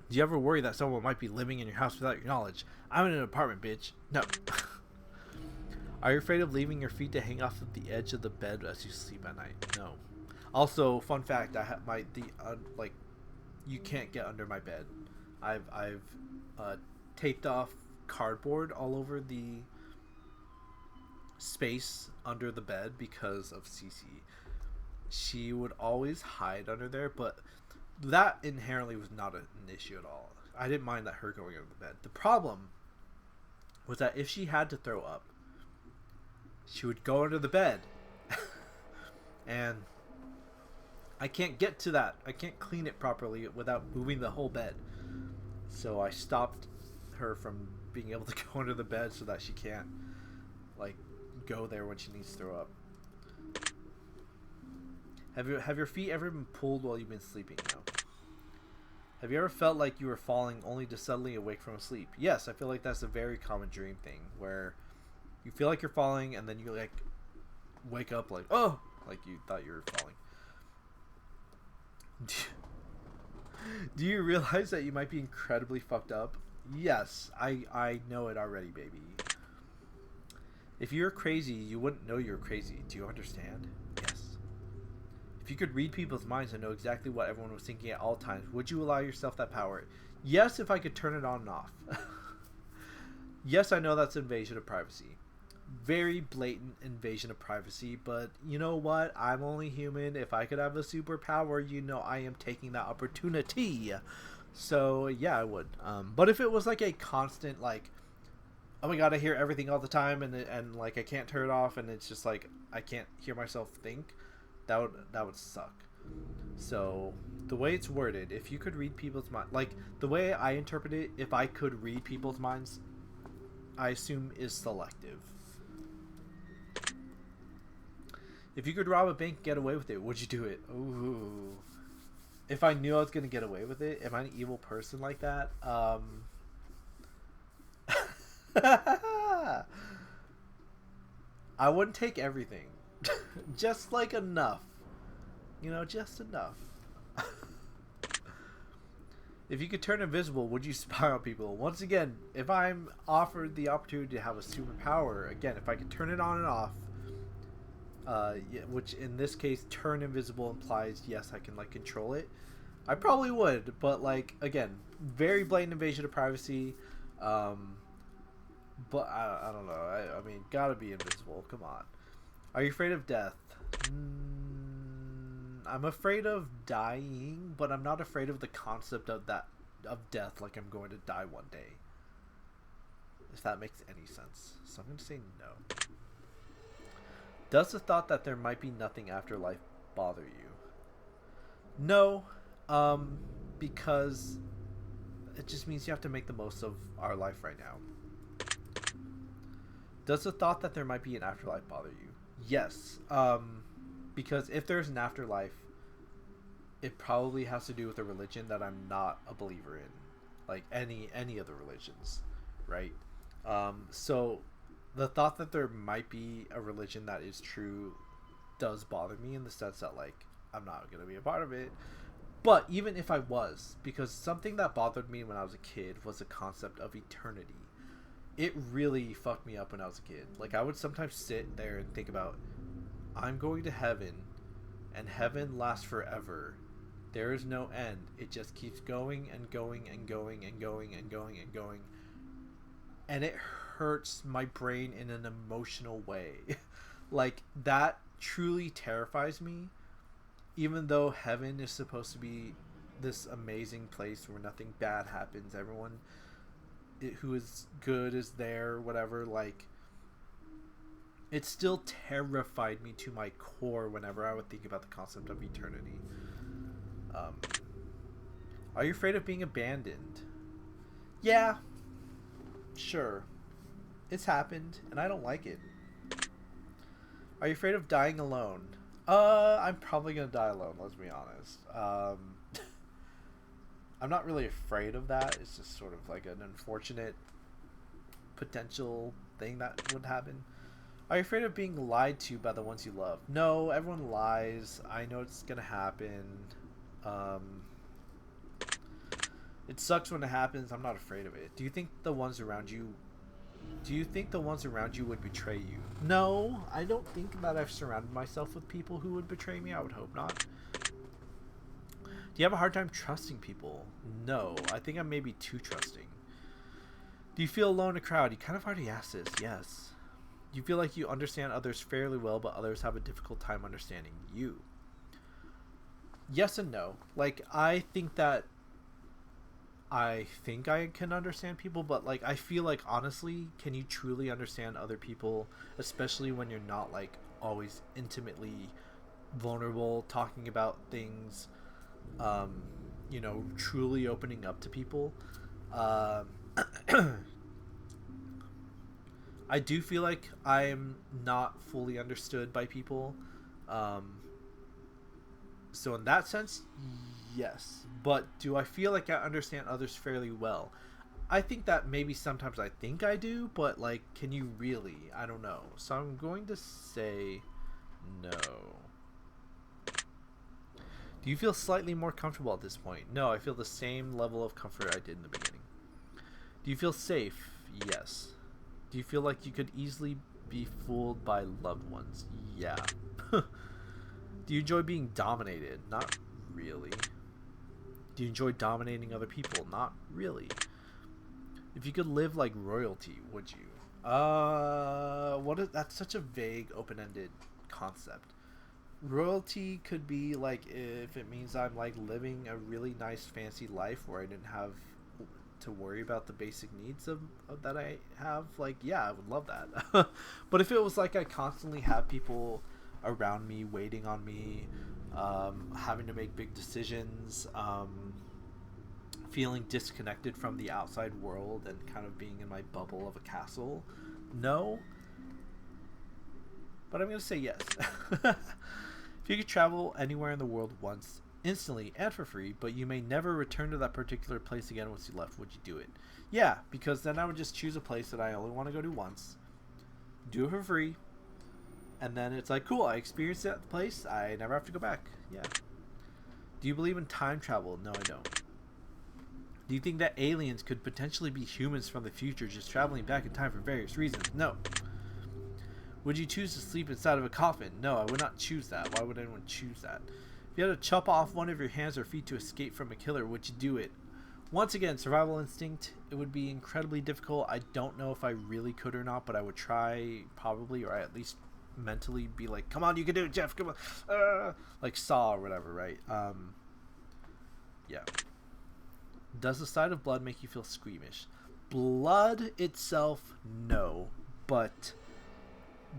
Do you ever worry that someone might be living in your house without your knowledge? I'm in an apartment, bitch. No. Are you afraid of leaving your feet to hang off of the edge of the bed as you sleep at night? No. Also, fun fact, I have like, you can't get under my bed. I've taped off cardboard all over the space under the bed because of Cece. She would always hide under there, but that inherently was not an issue at all. I didn't mind that her going under the bed. The problem was that if she had to throw up, she would go under the bed. And I can't get to that. I can't clean it properly without moving the whole bed. So I stopped her from being able to go under the bed so that she can't like go there when she needs to throw up. Have your feet ever been pulled while you've been sleeping? No. Have you ever felt like you were falling only to suddenly awake from a sleep? Yes, I feel like that's a very common dream thing where you feel like you're falling and then you like wake up like, oh, like you thought you were falling. Do you realize that you might be incredibly fucked up? Yes, I know it already, baby. If you're crazy, you wouldn't know you're crazy. Do you understand? Yes. If you could read people's minds and know exactly what everyone was thinking at all times, would you allow yourself that power? Yes, if I could turn it on and off. Yes, I know that's invasion of privacy. Very blatant invasion of privacy, but you know what? I'm only human. If I could have a superpower, you know I am taking that opportunity. So yeah, I would. But if it was like a constant, like, oh my god, I hear everything all the time, and like I can't turn it off, and it's just like I can't hear myself think, that would suck. So the way it's worded, if you could read people's mind, like the way I interpret it, if I could read people's minds, I assume is selective. If you could rob a bank and get away with it, would you do it? Ooh. If I knew I was gonna get away with it, am I an evil person like that? I wouldn't take everything. Just like enough. You know, just enough. If you could turn invisible, would you spy on people? Once again, if I'm offered the opportunity to have a superpower, again, if I could turn it on and off, which in this case, turn invisible implies, yes, I can, like, control it. I probably would, but, like, again, very blatant invasion of privacy. But I don't know. I mean, gotta be invisible. Come on. Are you afraid of death? I'm afraid of dying, but I'm not afraid of the concept of death. Like I'm going to die one day. If that makes any sense. So I'm going to say no. Does the thought that there might be nothing after life bother you? No, because it just means you have to make the most of our life right now. Does the thought that there might be an afterlife bother you? Yes, because if there's an afterlife, it probably has to do with a religion that I'm not a believer in, like any of the religions, right? So the thought that there might be a religion that is true does bother me in the sense that, like, I'm not going to be a part of it. But even if I was, because something that bothered me when I was a kid was the concept of eternity. It really fucked me up when I was a kid. Like, I would sometimes sit there and think about, I'm going to heaven, and heaven lasts forever. There is no end. It just keeps going and going and going and going and going and going. And it hurts my brain in an emotional way. Like, that truly terrifies me. Even though heaven is supposed to be this amazing place where nothing bad happens. Everyone who is good is there, whatever. Like, it still terrified me to my core whenever I would think about the concept of eternity. Are you afraid of being abandoned? Yeah, sure. It's happened, and I don't like it. Are you afraid of dying alone? I'm probably gonna die alone, let's be honest. I'm not really afraid of that. It's just sort of like an unfortunate potential thing that would happen. Are you afraid of being lied to by the ones you love? No, everyone lies. I know it's gonna happen. It sucks when it happens. I'm not afraid of it. Do you think the ones around you would betray you? No, I don't think that I've surrounded myself with people who would betray me. I would hope not. Do you have a hard time trusting people? No, I think I'm maybe too trusting. Do you feel alone in a crowd? You kind of already asked this. Yes. Do you feel like you understand others fairly well, but others have a difficult time understanding you? Yes and no. Like, I think I can understand people, but, like, I feel like, honestly, can you truly understand other people, especially when you're not, like, always intimately vulnerable, talking about things, you know, truly opening up to people? I do feel like I'm not fully understood by people. So in that sense, yes. But do I feel like I understand others fairly well? I think that maybe sometimes I think I do, but, like, can you really? I don't know. So I'm going to say no. Do you feel slightly more comfortable at this point? No, I feel the same level of comfort I did in the beginning. Do you feel safe? Yes. Do you feel like you could easily be fooled by loved ones? Yeah. Do you enjoy being dominated? Not really. Do you enjoy dominating other people? Not really. If you could live like royalty, would you? That's such a vague, open-ended concept. Royalty could be like if it means I'm like living a really nice, fancy life where I didn't have to worry about the basic needs of that I have. Like, yeah, I would love that. But if it was like I constantly have people around me waiting on me, having to make big decisions, feeling disconnected from the outside world and kind of being in my bubble of a castle, no. But I'm going to say yes. If you could travel anywhere in the world once, instantly and for free, but you may never return to that particular place again once you left, would you do it? Yeah, because then I would just choose a place that I only want to go to once, do it for free, and then it's like, cool, I experienced that place, I never have to go back. Yeah. Do you believe in time travel? No, I don't. Do you think that aliens could potentially be humans from the future just traveling back in time for various reasons? No. Would you choose to sleep inside of a coffin? No, I would not choose that. Why would anyone choose that? If you had to chop off one of your hands or feet to escape from a killer, would you do it? Once again, survival instinct. It would be incredibly difficult. I don't know if I really could or not, but I would try probably, or at least mentally be like, come on, you can do it, Jeff, come on. Like Saw or whatever, right? Yeah. Does the sight of blood make you feel squeamish? Blood itself, no. But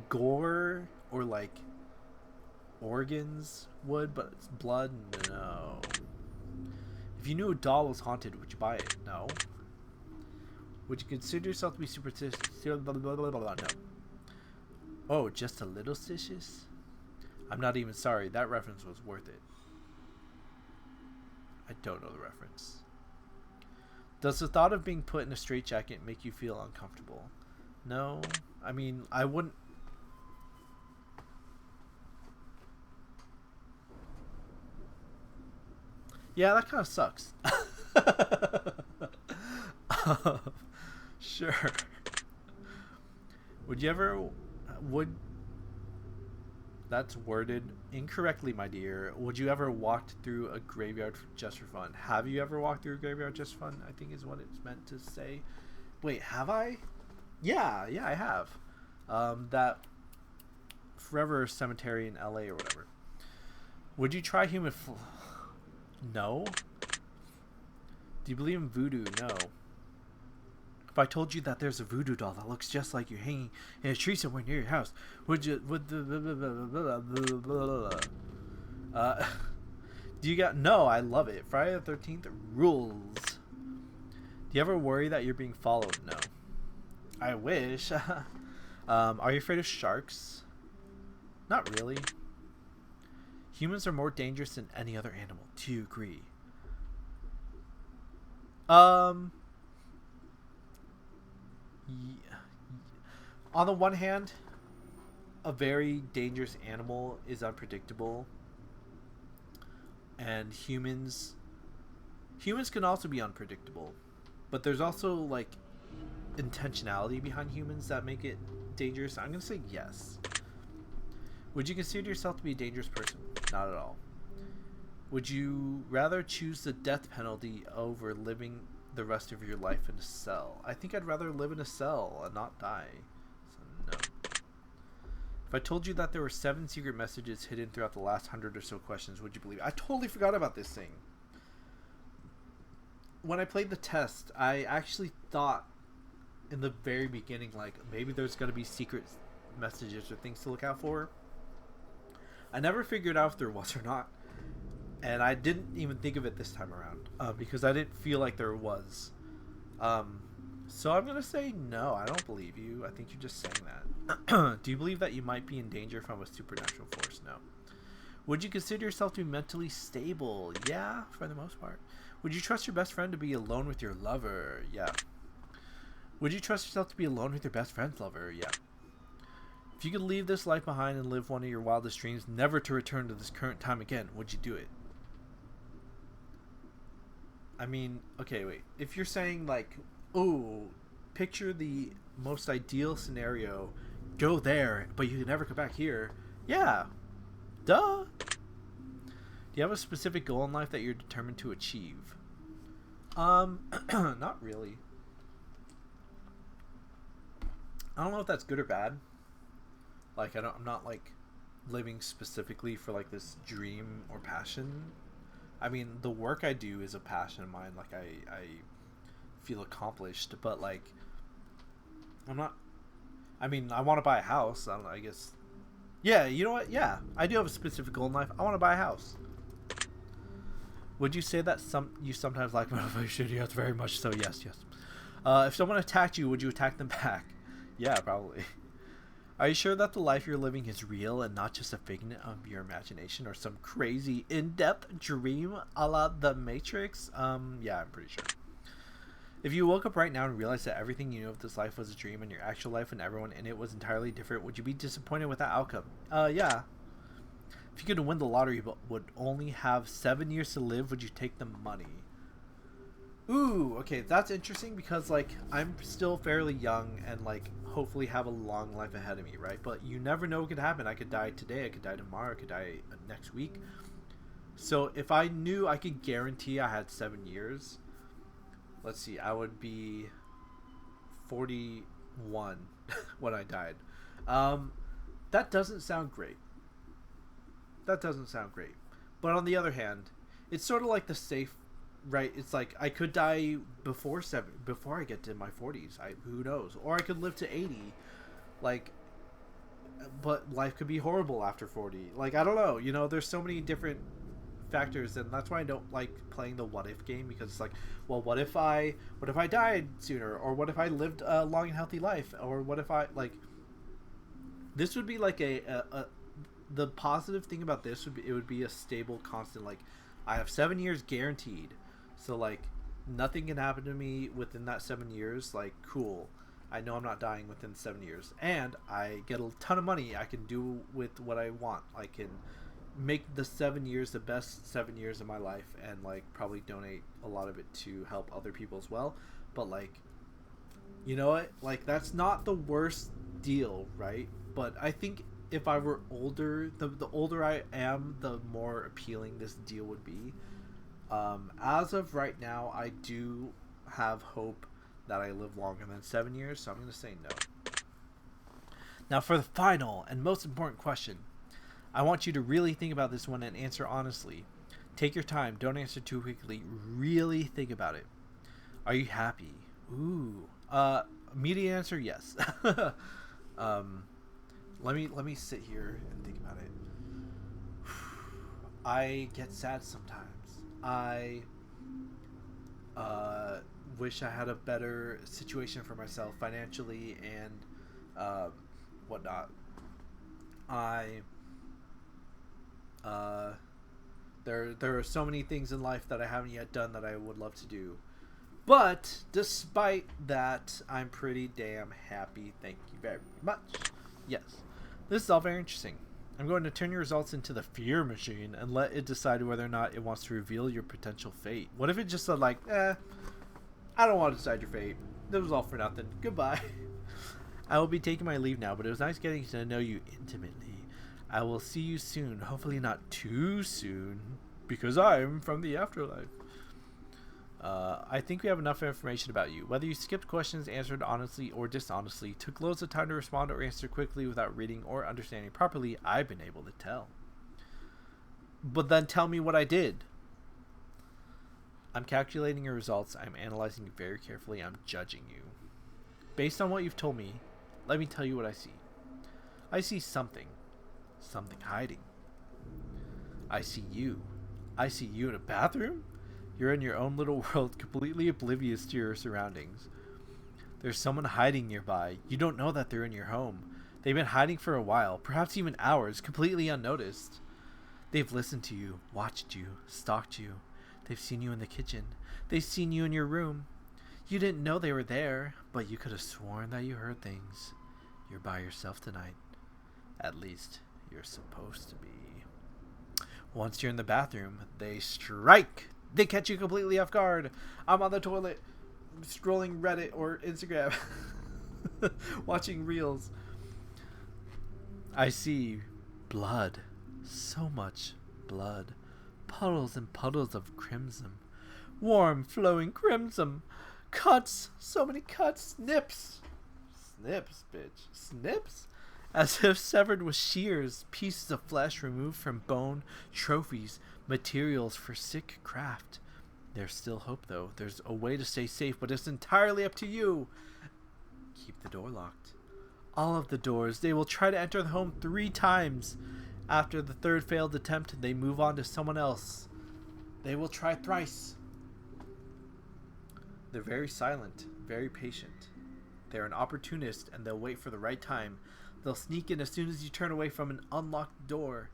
gore or like organs would, but blood, no. If you knew a doll was haunted, would you buy it? No. Would you consider yourself to be superstitious? No. Oh, just a little stitious? I'm not even sorry. That reference was worth it. I don't know the reference. Does the thought of being put in a straitjacket make you feel uncomfortable? No. I mean, I wouldn't. Yeah, that kind of sucks. Sure. Would you ever... That's worded incorrectly, my dear. Would you ever walk through a graveyard just for fun? Have you ever walked through a graveyard just for fun? I think is what it's meant to say. Wait, have I? Yeah, I have. That Forever Cemetery in LA or whatever. Would you try human... No. Do you believe in voodoo? No. If I told you that there's a voodoo doll that looks just like you hanging in a tree somewhere near your house, would you? Do you got? No, I love it. Friday the 13th rules. Do you ever worry that you're being followed? No. I wish. Are you afraid of sharks? Not really. Humans are more dangerous than any other animal. Do you agree? On the one hand, a very dangerous animal is unpredictable, and humans can also be unpredictable, but there's also like intentionality behind humans that make it dangerous. I'm gonna say yes. Would you consider yourself to be a dangerous person? Not at all. Would you rather choose the death penalty over living the rest of your life in a cell? I think I'd rather live in a cell and not die. So no. If I told you that there were 7 secret messages hidden throughout the last 100 or so questions, would you believe it? I totally forgot about this thing. When I played the test, I actually thought in the very beginning, like, maybe there's going to be secret messages or things to look out for. I never figured out if there was or not, and I didn't even think of it this time around because I didn't feel like there was. So I'm gonna say no. I don't believe you. I think you're just saying that. Do you believe that you might be in danger from a supernatural force? No. Would you consider yourself to be mentally stable? Yeah, for the most part. Would you trust your best friend to be alone with your lover? Yeah. Would you trust yourself to be alone with your best friend's lover? Yeah. If you could leave this life behind and live one of your wildest dreams, never to return to this current time again, would you do it? I mean, okay, wait. If you're saying like, oh, picture the most ideal scenario, go there, but you can never come back here. Yeah, duh. Do you have a specific goal in life that you're determined to achieve? Not really. I don't know if that's good or bad. Like, I'm not like living specifically for like this dream or passion. I mean, the work I do is a passion of mine. Like, I feel accomplished, but like, I'm not. I mean, I want to buy a house. I don't know. I guess. Yeah, you know what? Yeah, I do have a specific goal in life. I want to buy a house. Would you say that you sometimes like motivation? Yes, very much so. Yes, yes. If someone attacked you, would you attack them back? Yeah, probably. Are you sure that the life you're living is real and not just a figment of your imagination or some crazy in-depth dream a la The Matrix? Yeah, I'm pretty sure. If you woke up right now and realized that everything you knew of this life was a dream and your actual life and everyone in it was entirely different, would you be disappointed with that outcome? Yeah. If you could win the lottery but would only have 7 years to live, would you take the money? Ooh, okay, that's interesting because, like, I'm still fairly young and, like, hopefully have a long life ahead of me, right? But you never know what could happen. I could die today, I could die tomorrow, I could die next week. So if I knew I could guarantee I had 7 years, let's see, I would be 41 when I died. That doesn't sound great. That doesn't sound great. But on the other hand, it's sort of like the safe, right? It's like I could die before I get to my 40s. Who knows? Or I could live to 80. Like, but life could be horrible after 40. Like, I don't know. You know, there's so many different factors, and that's why I don't like playing the what if game, because it's like, well, what if I died sooner, or what if I lived a long and healthy life, or what if I, like, this would be like the positive thing about this would be it would be a stable, constant, like, I have 7 years guaranteed, so like nothing can happen to me within that 7 years. Like, cool, I know I'm not dying within 7 years, and I get a ton of money. I can do with what I want. I can make the 7 years the best 7 years of my life, and like probably donate a lot of it to help other people as well. But like, you know what, like, that's not the worst deal, right? But I think if I were older, the older I am, the more appealing this deal would be. As of right now, I do have hope that I live longer than 7 years, so I'm going to say no. Now for the final and most important question. I want you to really think about this one and answer honestly. Take your time. Don't answer too quickly. Really think about it. Are you happy? Ooh. Immediate answer, yes. Let me sit here and think about it. I get sad sometimes. I wish I had a better situation for myself financially and whatnot. There are so many things in life that I haven't yet done that I would love to do. But despite that, I'm pretty damn happy. Thank you very much. Yes. This is all very interesting. I'm going to turn your results into the fear machine and let it decide whether or not it wants to reveal your potential fate. What if it just said, like, I don't want to decide your fate. This was all for nothing. Goodbye. I will be taking my leave now, but it was nice getting to know you intimately. I will see you soon. Hopefully not too soon, because I'm from the afterlife. I think we have enough information about you. Whether you skipped questions, answered honestly or dishonestly, took loads of time to respond or answer quickly without reading or understanding properly, I've been able to tell. But then tell me what I did. I'm calculating your results. I'm analyzing you very carefully. I'm judging you. Based on what you've told me, let me tell you what I see. I see something. Something hiding. I see you. I see you in a bathroom? You're in your own little world, completely oblivious to your surroundings. There's someone hiding nearby. You don't know that they're in your home. They've been hiding for a while, perhaps even hours, completely unnoticed. They've listened to you, watched you, stalked you. They've seen you in the kitchen. They've seen you in your room. You didn't know they were there, but you could have sworn that you heard things. You're by yourself tonight. At least, you're supposed to be. Once you're in the bathroom, they strike. They catch you completely off guard. I'm on the toilet, scrolling Reddit or Instagram, watching reels. I see blood. So much blood. Puddles and puddles of crimson. Warm, flowing crimson. Cuts. So many cuts. Snips. Snips, bitch. Snips? As if severed with shears. Pieces of flesh removed from bone. Trophies. Materials for sick craft. There's still hope, though. There's a way to stay safe, but it's entirely up to you. Keep the door locked. All of the doors. They will try to enter the home 3 times. After the 3rd failed attempt, they move on to someone else. They will try thrice. They're very silent, very patient. They're an opportunist, and they'll wait for the right time. They'll sneak in as soon as you turn away from an unlocked door.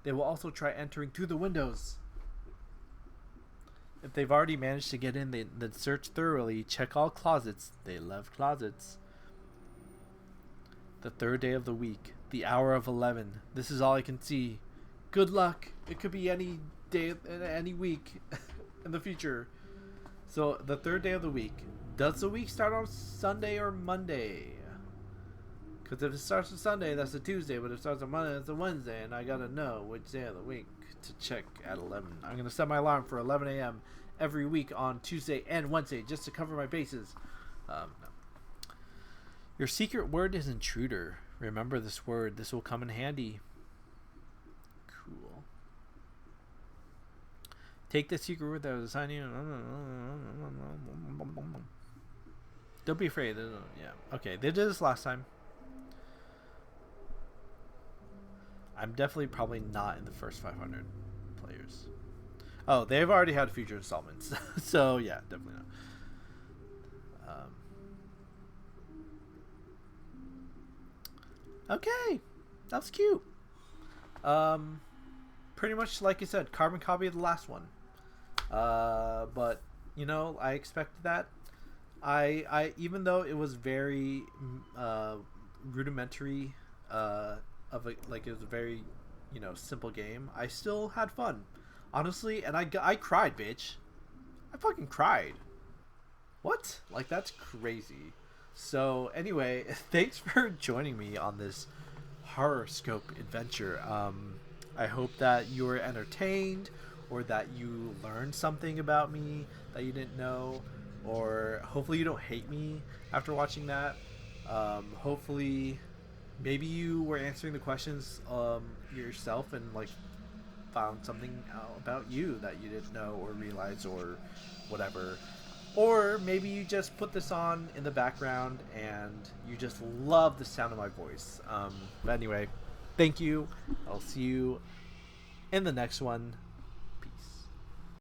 They will also try entering through the windows. If they've already managed to get in, then search thoroughly. Check all closets. They love closets. The 3rd day of the week. The hour of 11. This is all I can see. Good luck. It could be any day, any week in the future. So, the 3rd day of the week. Does the week start on Sunday or Monday? Because if it starts on Sunday, that's a Tuesday. But if it starts on Monday, that's a Wednesday. And I gotta know which day of the week to check at 11. I'm gonna set my alarm for 11 a.m. every week on Tuesday and Wednesday just to cover my bases. No. Your secret word is intruder. Remember this word. This will come in handy. Cool. Take the secret word that was assigned you. Don't be afraid. Yeah. Okay. They did this last time. I'm definitely probably not in the first 500 players. Oh, they've already had future installments. So, yeah, definitely not. Okay. That was cute. Pretty much like you said, carbon copy of the last one. But, you know, I expected that. I even though it was very rudimentary of a, like it was a very, you know, simple game, I still had fun, honestly. And I cried, bitch. I fucking cried. What? Like, that's crazy. So anyway, thanks for joining me on this Horrorscope adventure. I hope that you were entertained, or that you learned something about me that you didn't know, or hopefully you don't hate me after watching that. Hopefully maybe you were answering the questions yourself and like found something about you that you didn't know or realize or whatever. Or maybe you just put this on in the background and you just love the sound of my voice. But anyway, thank you. I'll see you in the next one.